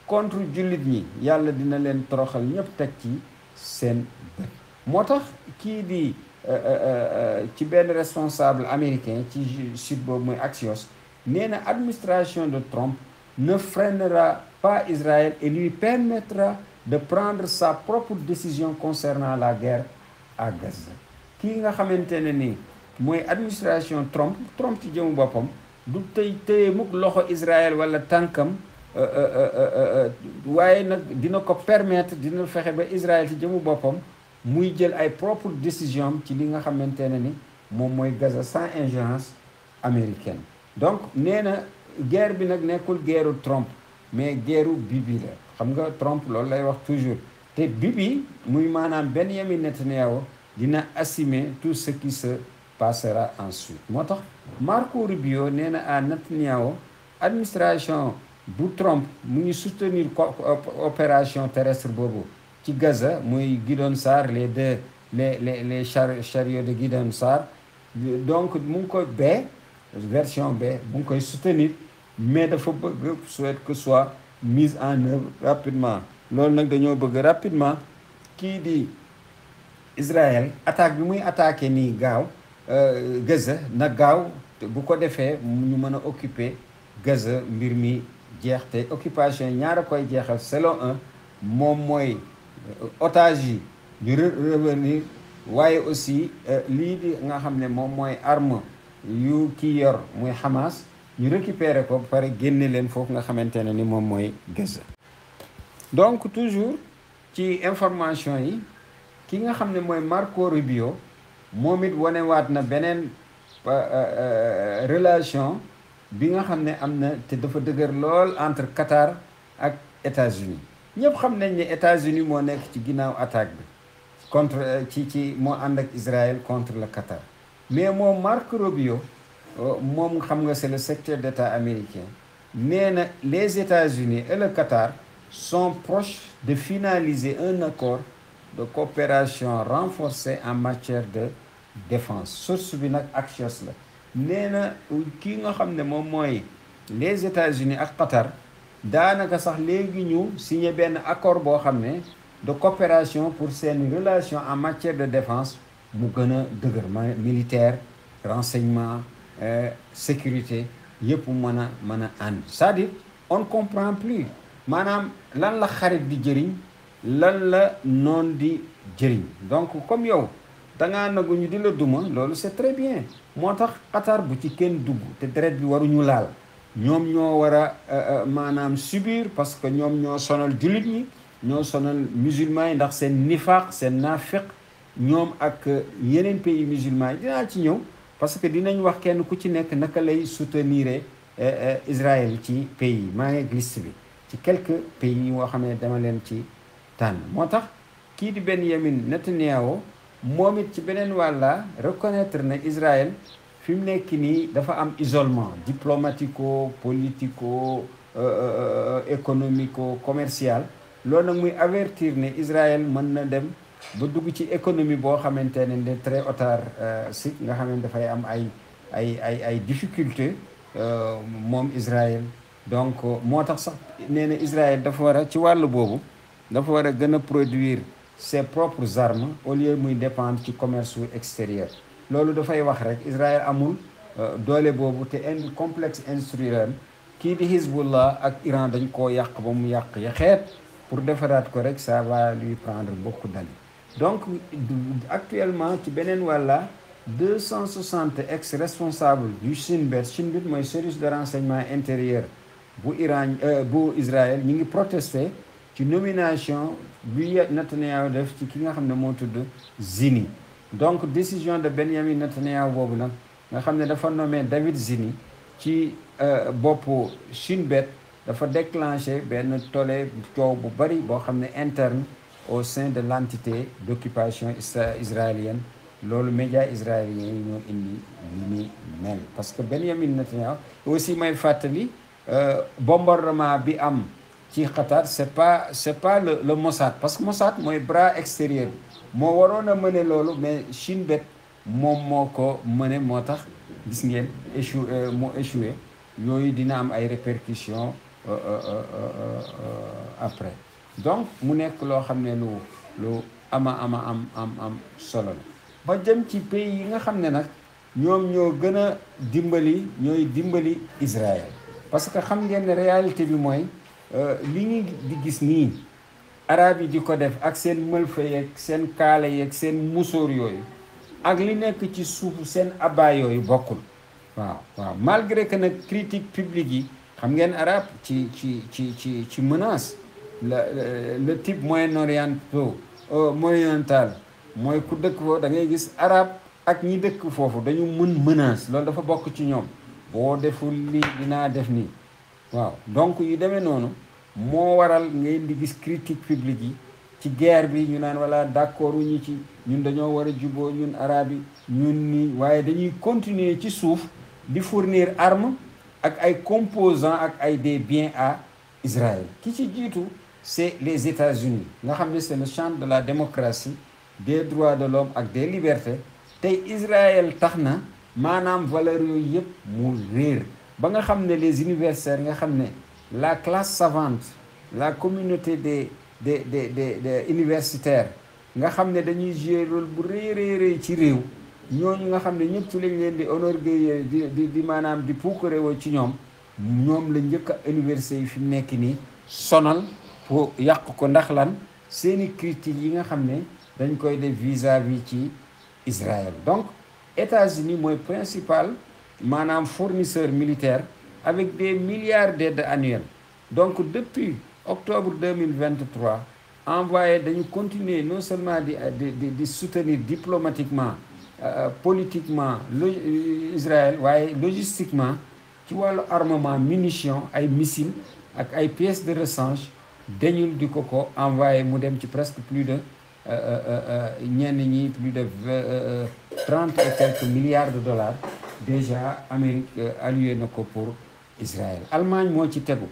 contre jullit ñi, yàlla dina leen toroxal ñëpp teg ci seen bët. moo tax kii di ci benn responsable américain ci site boobu muy Axios nee na administration de Trump ne freinera pas Israël et lui permettra de prendre sa propre décision concernant la guerre à Gaza. kii nga xamante ne ni mooy administration Trump ci jëmu boppam du téye mukk loxo Israël wala tànkam, waaye nag dina ko permettre, dina fexe ba Israël ci jëmu boppam muy jël ay propre décision ci li nga xamante ne ni moom mooy Gaza sans ingérence américaine. donc nee na guerre bi nag nekkul guerru Trump, mais guerru Bibi la. xam nga Trump loolu lay wax toujours, te Bibi muy maanaam Benjamin Netanyahu dina assumer tout ce qui se passera ensuite. moo tax Marco Rubio nee na à Netanyahu administration bu Trump mu ngi soutenir opération terrestre boobu ci Gaza, muy Gideon Sar, les chariots de Gideon Sar. donc mu ngi koy version B mu ngi koy soutenir, mais dafa bëgg souhaite que soit mise en œuvre rapidement. loolu nag dañoo bëgg rapidement kii di Israël attaque bi muy attaqué nii gaaw Gaza na gaaw, bu ko defee ñu mën a occuper Gaza, mbir mi jeex. te occupation ñaara koy jeexal selon moom mooy otage yi ñu revenir, waaye aussi lii di nga xam ne moom mooy arme yu kii yor muy Hamas ñu récupérer ko ba pare génne leen foofu nga xamante ne ni moom mooy Gaza. donc toujours ci information yi ki nga xam ne mooy Marco Rubio moom it wanewaat na beneen relation bi nga xam ne am na te dafa dëgër lool entre Qatar ak États-Unis. ñëpp xam nañ ne États-Unis moo nekk ci ginnaaw attaque bi contre ci moo ànd ak Israël contre le Qatar, mais moom Marco Rubio moom xam nga c'est le secrétaire d'État américain, nee na les États-Unis et le Qatar sont proches de finaliser un accord de coopération renforcée en matière de défense. source bi nag Axios la. nee na kii nga xam ne moom mooy les États-Unis ak Qatar daanaka sax léegi ñu signé benn accord boo xam ne de coopération pour seen relation en matière de défense mu gën a dëgër militaire renseignement sécurité yëpp mën a ànd c'est-à-dire on ne comprend plus maanaam lan la xarit di jëriñ lan la noon di jëriñ donc comme yow da ngaa nagu ñu di la duma loolu c'est très bien moo tax Qatar bu ci kenn dugg te deret bi waruñu laal ñoom ñoo war a maanaam subir parce que ñoom ñoo sonal jullit ñi ñoo sonal musulmans yi ndax seen nifaq seen naafiq ñoom ak yeneen pays musulmans yi dinaa ci ñëw parce que dinañ wax kenn ku ci nekk naka lay soutenir Israël ci pays yi maa ngi liste bi ci quelques pays yoo xam ne dama leen ci tànn moo tax kii di Benyamin Netanyahu moom it ci beneen wàlla reconnaître na Israël fi mu nekk nii dafa am isolement diplomatico politico économico commercial loolu nag muy avertir ne Israël mën na dem ba dugg ci économie boo xamante ne de très autarcique nga xam ne dafay am ay difficultés moom Israël donc moo tax sax nee na Israël dafa war a ci wàll boobu dafa war a gën a produire ses propres armes au lieu muy dépendre ci commerce extérieur loolu dafay wax rek Israël amul doole boobu te complexe industriel kii di Hezbollah ak Iran dañ koo yàq ba mu yàq yaxeet pour defaraat ko rek ça va lui prendre beaucoup d'années donc actuellement ci beneen wàlla 260 ex-responsables du Shin Bet mooy service de renseignement intérieur bu Israël ñu ngi protester ci nomination bi Netanyahu def ci ki nga xam ne moo tudd Zini donc décision de Benjamin Netanyahu boobu nag nga xam ne dafa nommé David Zini ci boppu Shin Bet dafa déclenché benn tollé coow bu bari boo xam ne interne au sein de l'entité d'occupation israélienne loolu médias israéliens yi ñoo indi li ni mel parce que Benjamin Netanyahu aussi may fàttali bombardement bi am ci Qatar c'est pas le Mossad parce que Mossad mooy bras extérieur moo waroon a mëne loolu mais Shin Bet moom moo ko mëne moo tax gis ngeen moo échoué yooyu dina am ay répercussions après donc mu nekk loo xam ne lu am solo la ba jëm ci pays yi nga xam ne nag ñoom ñoo gën a ñooy dimbali Israël parce que xam ngeen ne réalité bi mooy li ñu di gis nii arab yi di ko def ak seen mëlfa yeeg seen kaala yeeg seen musóor yooyu ak li nekk ci suufu seen abba yooyu bokkul waaw malgré que nag critique publique yi xam ngeen arab ci menace le type moyen-oriental mooy ku dëkk foofu da ngay gis arab ak ñi dëkk foofu dañu menace loolu dafa bokk ci ñoom boo deful lii dinaa def nii waaw donc yu demee noonu moo waral ngeen di gis critique publique yi ci guerre bi ñu naan wala d'accord ñu ci ñun dañoo war a juboo ñun arab yi ñun nii waaye dañuy continuer ci suuf di fournir armes ak ay composants ak ay des biens à Israël ki ci jiitu c'est les États-Unis nga xam ne c'est le champ de la démocratie des droits de l'homme ak des libertés tey Israël tax na maanaam valeurs yooyu yëpp mu réer ba nga xam ne les universitaires nga xam ne la classe savante la communauté des universitaires nga xam ne dañuy jouer rôle bu rëy ci réew ñooñu nga xam ne ñëpp ci lañ leen di honorgueillir di maanaam di puukarewoo ci ñoom la njëkk a université yi fi mu nekk nii sonal pour yàq ko ndax lan seeni critiques yi nga xam ne dañ koy def vis-à-vis ci Israël donc États-Unis mooy principal maanaam fournisseur militaire avec des milliards d'aides annuelles donc depuis octobre 2023 envoyé dañu continuer non seulement di soutenir diplomatiquement politiquement Israël waaye logistiquement ci wàllu armement munitions ay missiles ak ay pièces de rechange dañul di ko envoyé mu dem ci presque plus de ñenn ñi plus de 30 et quelques milliards de dollars déjà Amérique alloué na ko pour Israël. Allemagne moo ci tegu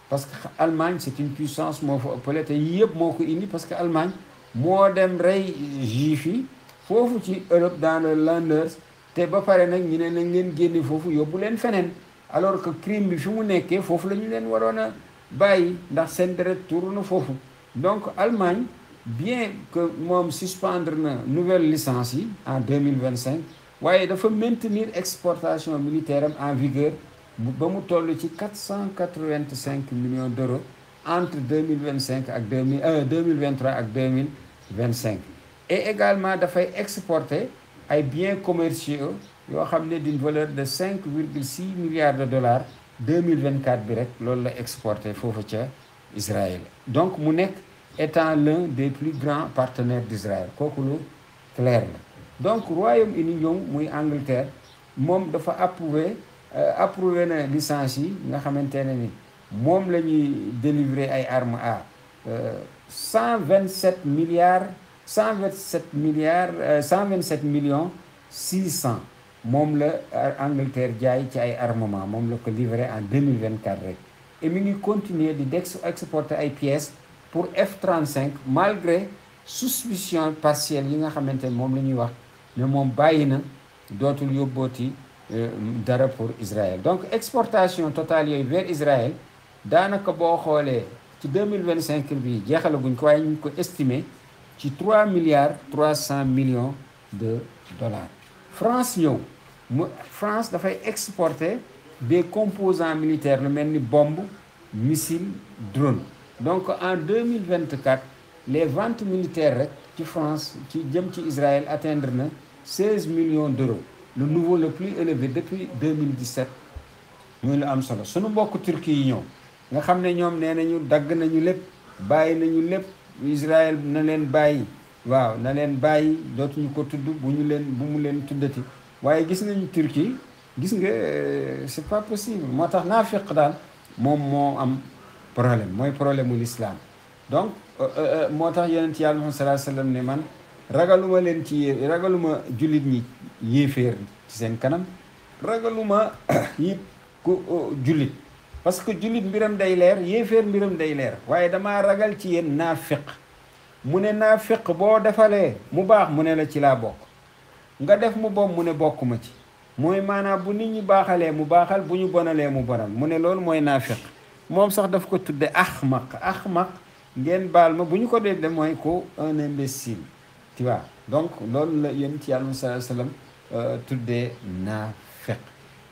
parce que Allemagne c'est une puissance moo fa ëppale te yëpp moo ko indi parce que Allemagne moo dem rey juif yi foofu ci Europe dans le Landers te ba pare nag ñu ne nañ leen génne foofu yóbbu leen feneen alors que crime bi fi mu nekkee foofu la ñu leen waroon a bàyyi ndax seen deret tuuru na foofu. Donc Allemagne bien que moom suspendre na nouvelle licence yi en 2025 waaye dafa maintenir exportation militaire am en vigueur ba mu toll ci 485 millions d'euros entre 2025 ak 2023 ak 2025. Et également dafay exporter ay biens commerciaux yoo xam ne d'une valeur de 5,6 milliards de dollars 2024 bi rek loolu la exporté foofu ca Israël. Donc mu nekk étant l'un des plus grands partenaires d'Israël kooku lu clair la. Donc Royaume-Uni ñoom muy Angleterre moom dafa approuvé na licence yi nga xamante ne ni moom la ñuy délivrer ay armes à 127 millions 600 moom la Angleterre jaay ci ay armement moom la ko livré en 2024 rek. Et mi ngi continuer di exporter ay pièces pour F-35 malgré suspicion partielle yi nga xamante ne moom la ñuy wax ne moom bàyyi na dootul yóbbooti dara pour Israël. Donc exportation totale yooyu vers Israël daanaka boo xoolee ci 2025 bi jeexalaguñ ko waaye ñu ngi ko estimé ci 3,3 milliards de dollars. France ñëw France dafay exporter des composants militaires lu mel ni bombe, missile, drone. Donc en 2024 les ventes militaires rek ci France ci jëm ci Israël atteindre na 16 millions d'euros, le niveau le plus élevé depuis 2017. muy lu am solo sunu mbokk Turquie yi ñëw nga xam ne ñoom nee nañu dagg nañu lépp bàyyi nañu lépp Israël na leen bàyyi waaw na leen bàyyi dootuñu ko tudd bu mu leen tuddati waaye gis nañu Turquie gis nga c'est pas possible moo tax naafiq daal moom moo am problème mooy problème mu l'islam. Donc moo tax yonent yàlla Muhammad sallallahu alayhi wa sallam ne man ragaluma jullit ñi yéeféer ci seen kanam ragaluma it ku jullit parce que jullit mbiram day leer yéeféer mbiram day leer waaye damaa ragal ci yéen naafiq. mu ne naafiq boo defalee mu baax mu ne la ci laa bokk nga def mu bon mu ne bokkuma ci mooy maanaam bu nit ñi baaxalee mu baaxal bu ñu bonalee mu bonal mu ne loolu mooy naafiq. moom sax daf ko tudde axmaq ngeen baal ma bu ñu ko dee mooy ko un imbécile tu vois. Donc loolu la yéen ci yàlla sallallahu alayhi wa sallam tuddee naafiq.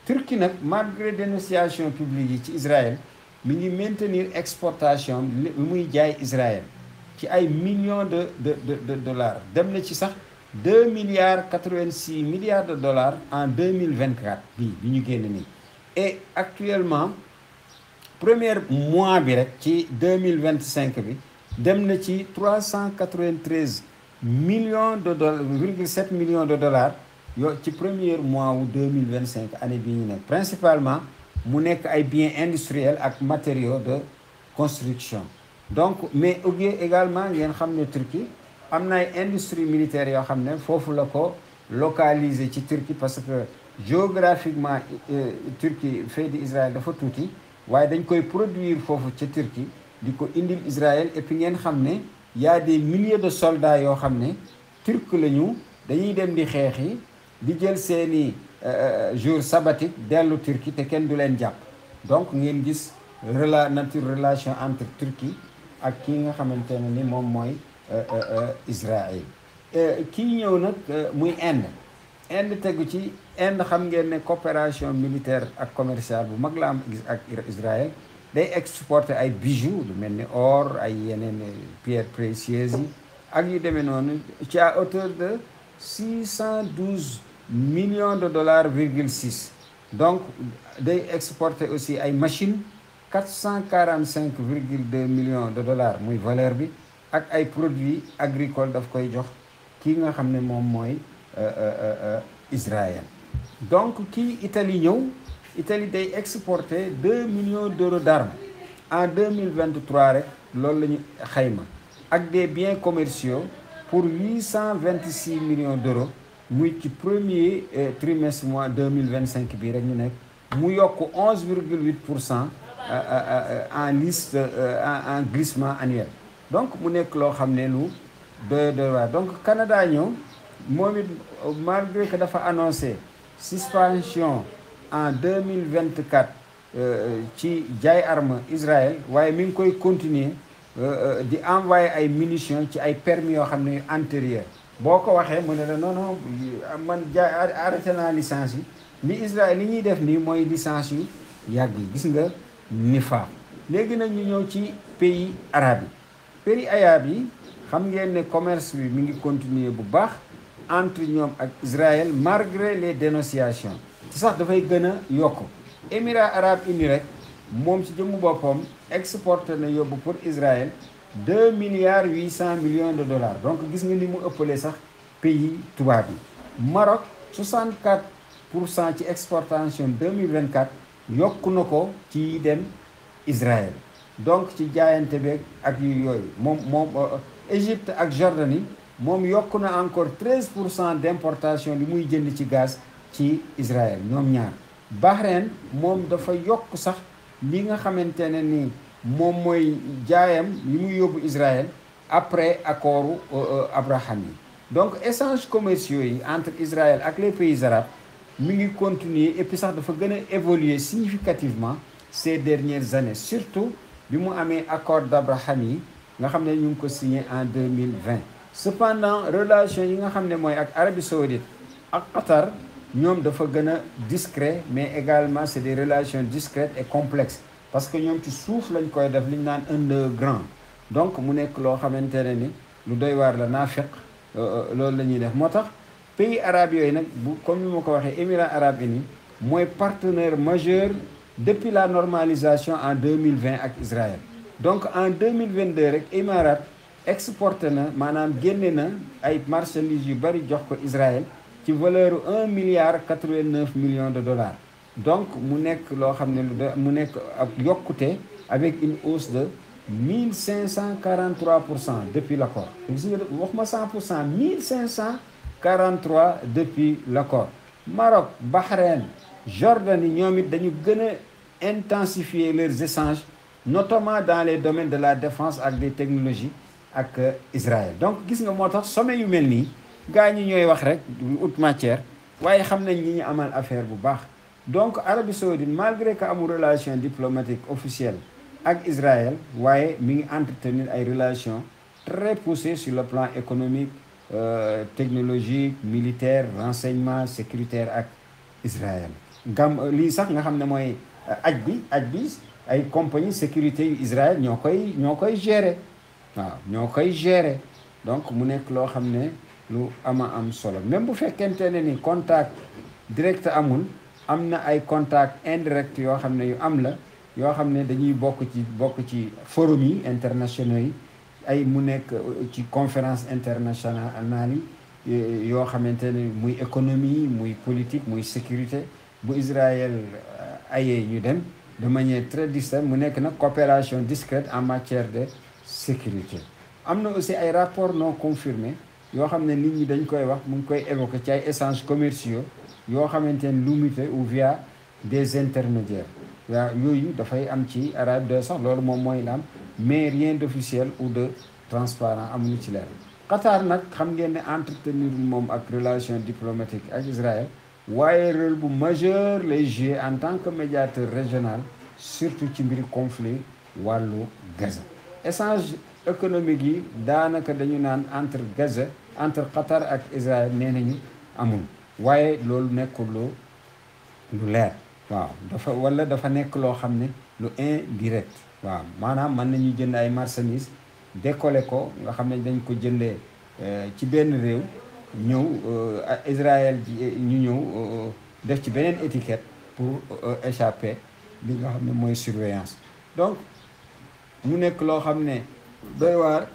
Turquie nag malgré dénonciation publique yi ci Israël mi ngi maintenir exportation li muy jaay Israël ci ay millions de dollars dem na ci sax 2,86 milliards de dollars en 2024 bi ñu génn nii. Et actuellement premier mois bi rek ci 2025 bi dem na ci 393 millions de dollars 0,7 millions de dollars yoo ci premier mois wu 2025 année bii ñu nekk principalement mu nekk ay biens industriels ak matériaux de construction. Donc mais également ngeen xam ne Turquie am na ay industrie militaire yoo xam ne foofu la ko localiser ci Turquie parce que géographiquement Turquie fee di Israël dafa tuuti waaye dañ koy produire foofu ca Turquie di ko indil Israël. Et puis ngeen xam ne y a des milliers de soldats yoo xam ne turc lañu dañuy dem di xeexi di jël seeni jour sabbatique dellu Turquie te kenn du leen jàpp. Donc ngeen gis relation entre Turquie ak kii nga xamante ne ni moom mooy Israël. Kii ñëw nag muy Inde tegu ci Inde xam ngeen ne coopération militaire ak commerciale bu mag la am ak Israël. Day exporter ay bijoux lu mel ni or ay yeneen pierres précieuses yi ak yu demee noonu ci à hauteur de 612 millions de dollars,6. Donc day exporter aussi ay machines 445,2 millions de dollars muy valeur bi ak ay produits agricoles daf koy jox kii nga xam ne moom mooy Israël. Donc kii Italie ñëw Italie day exporter 2 millions d'euros d'armes en 2023 rek loolu la ñu xayma ak des biens commerciaux pour 826 millions d'euros muy ci premier trimestre mois 2025 bii rek ñu nekk mu yokk 11,8% en glissement annuel. Donc mu nekk loo xam ne lu doy waar. Donc Canada ñëw moom it malgré que dafa annoncé suspension en 2024 ci jaay arme Israël waaye mi ngi koy continuer di envoyer ay munitions ci ay permis yoo xam ne antérieur boo ko waxee mu ne la non non man jaay arrêté naa licence yi li Israël li ñuy def nii mooy licence yu yàgg yi gis nga nifaaq. léegi nag ñu ñëw ci pays arabes yi pays arabes yi xam ngeen ne commerce bi mi ngi continuer bu baax entre ñoom ak Israël malgré les dénonciations ci sax dafay gën a yokk. Émirats arabes unis rek moom ci jëmmu boppam exporté na yóbbu pour Israël 2 milliards 800 millions de dollars donc gis nga ni mu ëppalee sax pays tubaab yi. Maroc 64% ci exportation 2024 yokku na ko ci dem Israël donc ci jaayante beeg ak yu yooyu moom Égypte ak Jordanie moom yokku na encore 13% d'importation li muy jënd ci gaz ci Israël ñoom ñaar. Bahreïn moom dafa yokk sax li nga xamante ne ni moom mooy jaayam li muy yóbbu Israël après accordu Abraham yi donc échanges commerciaux yi entre Israël ak les pays arabes mi ngi continuer et puis sax dafa gën a évoluer significativement ces dernières années surtout bi mu amee accord d'Abraham yi nga xam ne ñu ngi ko signé en 2020 cependant relation yi nga xam ne mooy ak Arabie Saoudite ak Qatar ñoom dafa gën a discret mais également c'est des relations discrètes et complexes parce que ñoom ci suuf lañ koy def li ñu naan underground donc mu nekk loo xamante ne ni lu doy waar la naafiq loolu la ñuy def moo tax pays arabes yooyu nag bu comme ni ma ko waxee Émirats arabes unis mooy partenaire majeur depuis la normalisation en 2020 ak Israël donc en 2022 rek Émirats exporté na maanaam génne na ay marchandises yu bari jox ko Israël ci valeur 1 milliard 89 millions de dollars donc mu nekk loo xam ne mu nekk ak yokkute avec une hausse de 1543% depuis l'accord gis nga wax ma 100% 1543 depuis l'accord. Maroc Bahreïn Jordanie ñoom it dañu gën a intensifier leurs échanges notamment dans les domaines de la défense ak des technologies ak Israël donc gis nga moo tax sommet yu mel nii gaa ñi ñooy wax rek ut matière waaye xam nañ ñi ñu amal affaire bu baax donc Arabie Saoudite malgré que amul relation diplomatique officielle ak Israël waaye mi ngi entretenir ay relations très poussées sur le plan économique technologique militaire renseignement sécuritaire ak Israël lii sax nga xam ne mooy aj bi ay compagnie sécurité yu Israël ñoo koy gérer waaw ñoo koy gérer donc mu nekk loo xam ne lu am solo même bu fekkente ne ni contact direct amul am na ay contact indirect yoo xam ne yu am la yoo xam ne dañuy bokk ci forum yi internationaux yi ay mu nekk ci conférence internationale yi yoo xamante ne muy économie muy politique muy sécurité bu Israël ayee ñu dem de manière très discrète mu nekk nag coopération discrète en matière de sécurité. am na aussi ay rapports non confirmés yoo xam ne nit ñi dañ koy wax mu ngi koy évoquer ci ay échanges commerciaux yoo xamante ne limité ou via des intermédiaires waaw yooyu dafay am ci arabe de sax loolu moom mooy la am mais rien d'officiel ou de transparent amuñu ci leer. Qatar nag xam ngeen ne entretenir moom ak relation diplomatique ak Israël waaye rôle bu majeur lay jouer en tant que médiateur régional surtout ci mbiri conflit wàllu Gaza. échange économique yi daanaka dañu naan entre Qatar ak Israël nee nañu amul waaye loolu nekkul lu leer waaw dafa nekk loo xam ne lu indirect waaw maanaam mën nañu jënd ay marchandises décoller ko nga xam ne dañ ko jëndee ci benn réew ñëw Israël ñu ñëw def ci beneen étiquette pour échapper li nga xam ne mooy surveillance donc mu nekk loo xam ne doy waar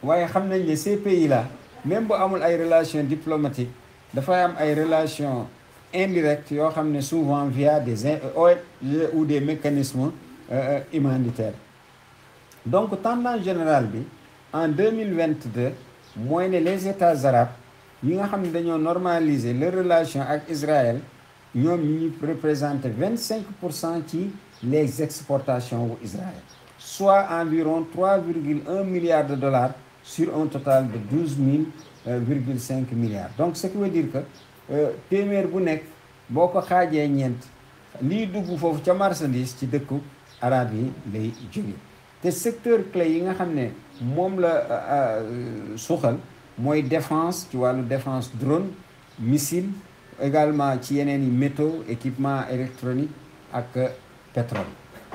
waaye xam nañ ne ces pays là même bu amul ay relations diplomatiques dafay am ay relations indirectes yoo xam ne souvent via des ONG ou des mécanismes humanitaires donc tendance générale bi en 2022 mooy ne les États arabes yi nga xam ne dañoo normaliser les relations ak Israël ñoom ñi représenté 25% ci les exportations wu Israël soit environ 3,1 milliards de dollars sur un total de 12,5 milliards donc ce qui veut dire que téeméer bu nekk boo ko xaajee ñeent lii dugg foofu ca marchandise ci dëkku arab yi lay jóge te secteur clé yi nga xam ne moom la suuxal mooy défense ci wàllu défense drone missile également ci yeneen i métaux équipement électronique ak pétrole.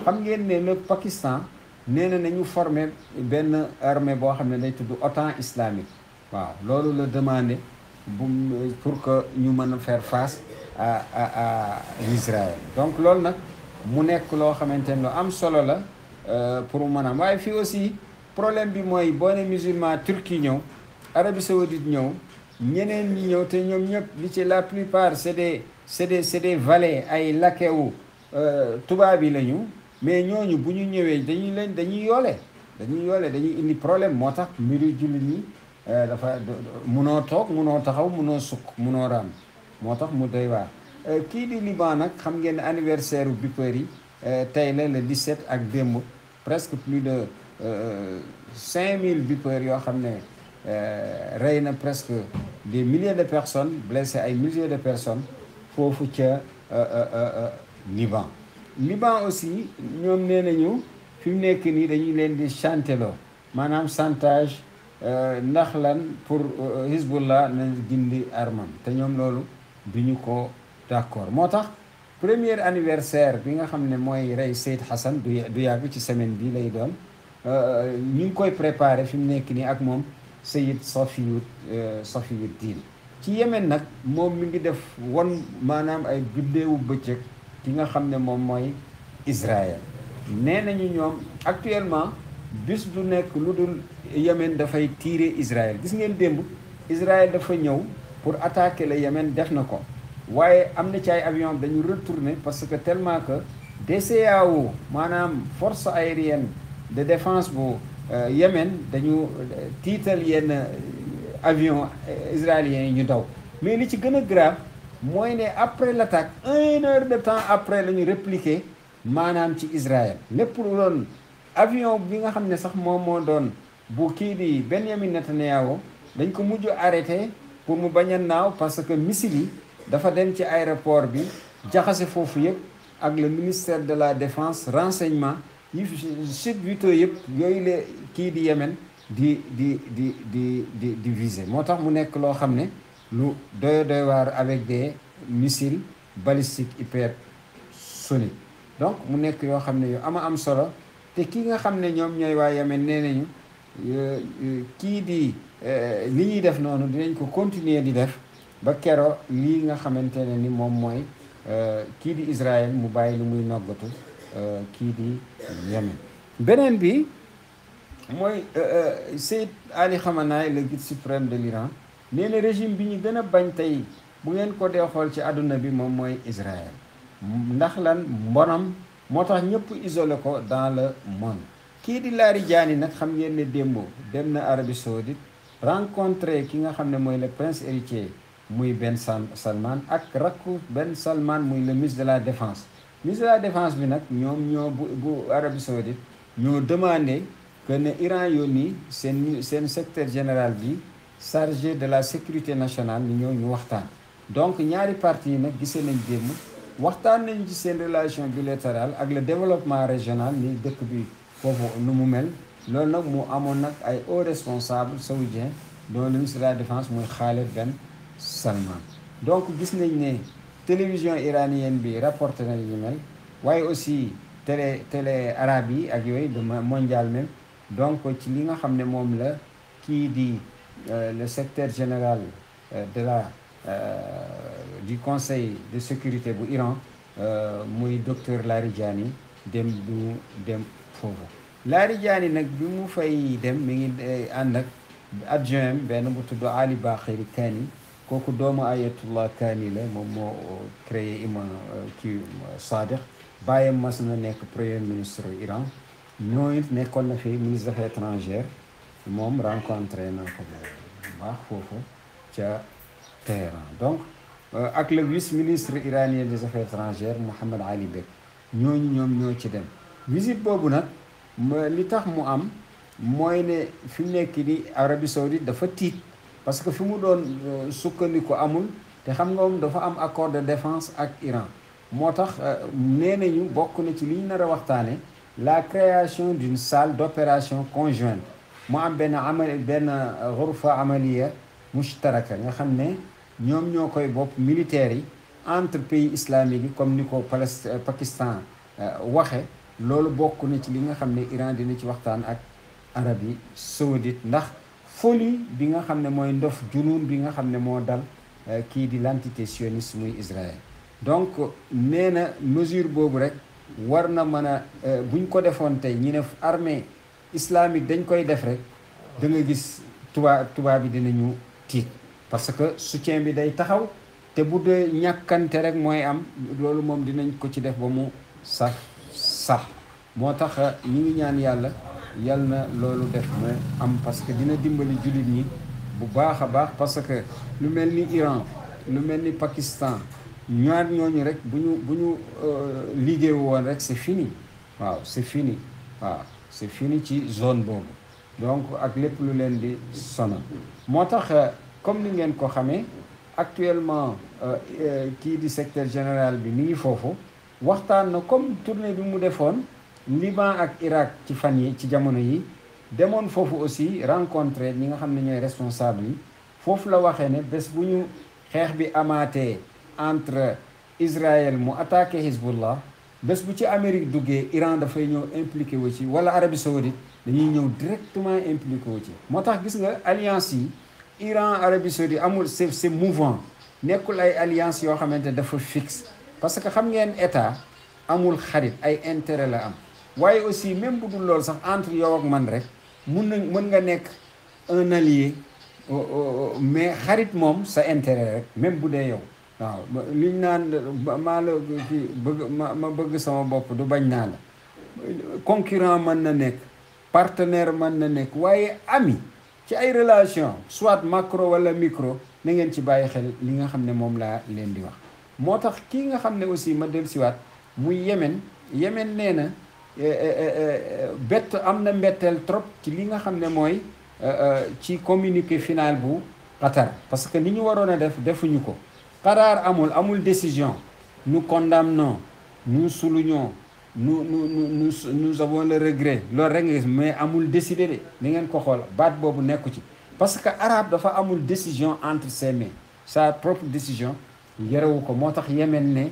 xam ngeen ne le Pakistan nee na nañu former benn armée boo xam ne day tudd OTAN islamique waaw loolu la demandé pour que ñu mën a faire face à Israël. Donc loolu nag mu nekk loo xamante ne lu am solo la pour mën a waaye fii aussi problème bi mooy boo ne musulman Turquie ñëw Arabie Saoudite ñëw ñeneen ñi ñëw te ñoom ñëpp li ci la plupart c'est des valets ay lakewu tubaab yi lañu mais ñooñu bu ñu ñëwee dañuy yoole dañuy indi problème moo tax mbiru jullit ñi dafa munoo toog munoo taxaw munoo sukk munoo raam moo tax mu doy waar kii di Liban nag xam ngeen anniversaire Beeper yi tey la le 17 ak démb presque plus de 5000 Beeper yoo xam ne rey na presque des milliers de personnes blessé ay milliers de personnes foofu ca Liban aussi ñoom nee nañu fi mu nekk nii dañuy leen di chanteloo maanaam chantage ndax lan pour Hezbollah na gindi armam te ñoom loolu du ñu ko d'accord moo tax premier anniversaire bi nga xam ne mooy rey Seyd Hassan du yàgg ci semaine bi lay doon ñu ngi koy préparer fi mu nekk nii ak moom Seyd Safiyuddin ci Yémen nag moom mi ngi def won maanaam ay guddeewu bëccëg ki nga xam ne moom mooy Israël nee nañu ñoom actuellement bis du nekk lu dul Yémen dafay tirer Israël gis ngeen démb Israël dafa ñëw pour attaquer le Yémen def na ko waaye am na ci ay avion dañu retourner parce que tellement que DCAO maanaam force aérienne de défense bu Yémen dañu tiital yenn avion israélien yi ñu daw mais li ci gën a grave mooy ne après l'attaque 1 heure de temps après la ñu répliquer maanaam ci Israël lépp lu doon avion bi nga xam ne sax moom moo doon bu kii di Benjamin Netanyahu dañ ko mujj arrêté pour mu bañ a naaw parce que missile yi dafa dem ci aéroport bi jaxase foofu yëpp ak le ministère de la défense renseignement yi chute vitaux yëpp yooyu la kii di Yémen di viser moo tax mu nekk loo xam ne lu doy waar avec des missiles balistiques hypersoniques donc mu nekk yoo xam ne yu am solo te kii nga xam ne ñoom ñooy waa Yémen nee nañu kii di li ñuy def noonu dinañ ko continuer di def ba kero lii nga xamante ne ni moom mooy kii di Israël mu bàyyi lu muy noggatu kii di Yémen beneen bi mooy Sayyid Ali Khamenei le guide suprême de l'Iran nee na régime bi ñu gën a bañ tey bu ngeen ko dee xool ci àdduna bi moom mooy Israël ndax lan mbonam moo tax ñëpp isolé ko dans le monde kii di Larijani nag xam ngeen ne démb dem na Arabie Saoudite rencontré ki nga xam ne mooy le prince héritier muy Ben Salman ak rakku Ben Salman muy le ministre de la défense ministre de la défense bi nag ñoom bu Arabie Saoudite ñoo demandé que ne Iran yónni seen secrétaire général bi chargé de la sécurité nationale ni ñëw ñu waxtaan donc ñaari parti yi nag gisee nañ démb waxtaan nañ ci seen relation bilatérale ak le développement régional ni dëkk bi foofu nu mu mel loolu nag mu amoon nag ay hauts responsables saoudiens dont le ministre de la défense muy Khaled Ben Salman donc gis nañ ne télévision iranienne bi rapporté na ñu mel waaye aussi télé arabe yi ak yooyu de mondial même donc ci li nga xam ne moom la kii di le secrétaire général de la du conseil de sécurité bu Iran muy docteur Larijani dem foofu Larijani nag bi mu fay dem mi ngi ànd ak adjoint benn bu tudd Ali Bakhiri Kani kooku doomu Ayatullah Kani la moom moo créé imam kii Sadiq bàyyam mas na nekk premier ministre Iran ñooñu nekkoon na fi ministre des affaires étrangères moom rencontré na ko bu baax foofu ca Téhéran donc ak le vice-ministre iranien des affaires étrangères Mohammed Ali Bek ñoom ñoo ci dem visite boobu nag li tax mu am mooy ne fi mu nekk ni Arabie Saoudite dafa tiit parce que fi mu doon sukkandiku amul te xam nga moom dafa am accord de défense ak Iran moo tax nee nañu bokk na ci li ñu nar a waxtaane la création d'une salle d'opération conjointe mu am benn ghurfa amaliya mushtaraka nga xam ne ñoom ñoo koy bopp militaires yi entre pays islamiques yi comme ni ko Pakistan waxe loolu bokk na ci li nga xam ne Iran dina ci waxtaan ak Arabie Saoudite ndax folie bi nga xam ne mooy ndof junuun bi nga xam ne moo dal kii di l'entité sioniste muy Israël. Donc nee na mesure boobu rek war na mën a buñ ko defoon tey ñi ne armée islamique dañ koy def rek da nga gis tubaab bi dinañu tiit parce que soutien bi day taxaw te bu dee ñàkkante rek mooy am loolu moom dinañ ko ci def ba mu sax moo tax ñu ngi ñaan yàlla yal na loolu def ma am parce que dina dimbali jullit ñi bu baax a baax parce que lu mel ni Iran lu mel ni Pakistan ñaar ñooñu rek bu ñu liggéey woon rek c'est fini waaw c'est fini ci zone boobu donc ak lépp lu leen di sonal moo tax comme ni ngeen ko xamee actuellement kii di secrétaire général bi mi ngi foofu waxtaan na comme tournée bi mu defoon Liban ak Irak ci fan yi ci jamono yi demoon foofu aussi rencontré ñi nga xam ne ñooy responsable yi foofu la waxee ne bés bu ñu xeex bi amaatee entre Israël mu attaqué Hezbollah bés bu ci Amérique duggee Iran dafay ñëw impliqué wu ci wala Arabie Saoudite dañuy ñëw directement impliqué wu ci moo tax gis nga alliance yi Iran Arabie Saoudite amul c'est mouvant nekkul ay alliance yoo xamante dafa fixe parce que xam ngeen état amul xarit ay intérêt la am waaye aussi même bu dul loolu sax entre yow ak man rek mën nga nekk un allié mais xarit moom sa intérêt rek même bu dee yow waaw liñ naan maa la kii ma bëgg sama bopp du bañ naa la concurrent mën na nekk partenaire mën na nekk waaye ami ci ay relation soit macro wala micro na ngeen ci bàyyi xel li nga xam ne moom laa leen di wax moo tax kii nga xam ne aussi ma del siwaat muy Yémen nee na am na mbetteel trop ci li nga xam ne mooy ci communiqué final bu Qatar parce que ni ñu waroon a defuñu ko Qatar amul décision nous condamnons nous soulignons nous avons le regret loolu rek nga gis mais amul décidé de ni ngeen ko xool baat boobu nekku ci parce que arabe dafa amul décision entre ses mains sa propre décision yarewu ko moo tax Yémen ne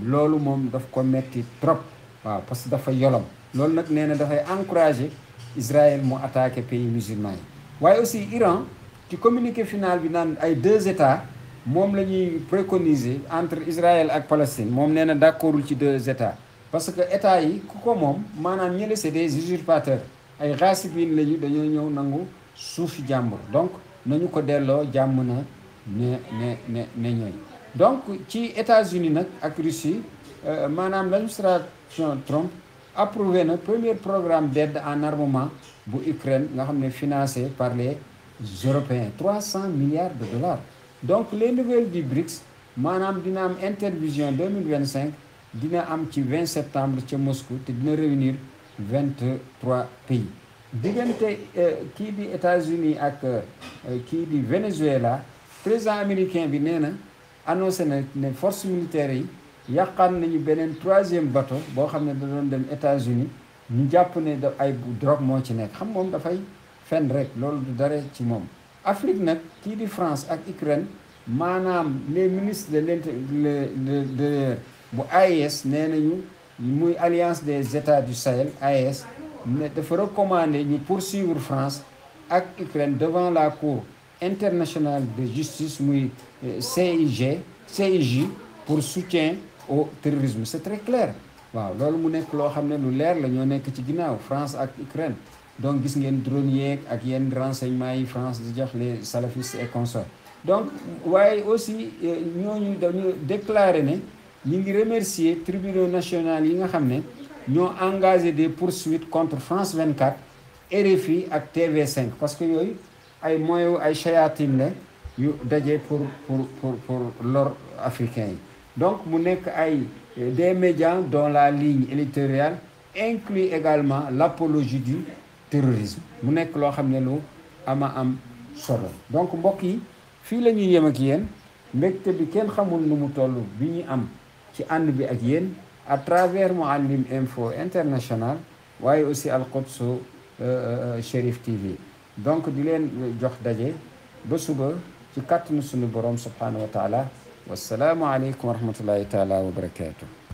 loolu moom daf ko metti trop waaw parce que dafa yolom loolu nag nee na dafay encourager Israël mu attaqué pays musulmans yi waaye aussi Iran ci communiqué final bi naan ay 2 états moom la ñuy préconiser entre Israël ak Palestine moom nee na d'accordul ci 2 états parce que état yi ku ko moom maanaam ñële c'est des usurpateurs ay raasibin lañu dañoo ñëw nangu suufi jàmbur donc nañu ko delloo jàmm na ne ñooy donc ci États-Unis nag ak Russie maanaam l'administration Trump approuvé na premier programme d'aide en armement bu Ukraine nga xam ne financé par les Européens 300 milliards de dollars donc les nouvelles du BRICS maanaam dina am intervision 2025 dina am ci 20 septembre ca Moscou te dina réunir 23 pays diggante kii di États-Unis ak kii di Venezuela président américain bi nee na annoncé na ne forces militaires yi yàqaan nañu beneen 3e bateau boo xam ne da doon dem États-Unis ñu jàpp ne da ay drogue moo ci nekk xam moom dafay fen rek loolu du dara ci moom Afrique nag kii di France ak Ukraine maanaam les ministres de l'intérieur bu AES nee nañu muy alliance des états du Sahel AES ne dafa recommander ñu poursuivre France ak Ukraine devant la cour internationale de justice muy CIJ pour soutien au terrorisme c'est très clair waaw loolu mu nekk loo xam ne lu leer la ñoo nekk ci ginnaaw France ak Ukraine donc gis ngeen drone yeeg ak yenn renseignements yi France di jox les salafistes et consorts donc waaye aussi ñooñu dañu déclaré ne ñu ngi remercier tribunaux nationaux yi nga xam ne ñoo engagé des poursuites contre France 24 RFI ak TV5 parce que yooyu ay moyens ay chayatin la yu daje pour lor africains yi donc mu nekk ay des médias dont la ligne éditoriale inclut également l'apologie du terrorisme mu nekk loo xam ne lu ama am solo donc mbokk yi fii la ñuy yem ak yéen mbégte bi kenn xamul nu mu toll bi ñu am ci ànd bi ak yéen à travers Mouhalim Info International waaye aussi Al Quds Cherif TV. donc di leen jox daje ba suba ci kàttanu sunu borom subhanahu wa taala wassalaamu aleykum wa rahmatullahi taala wa barakatuh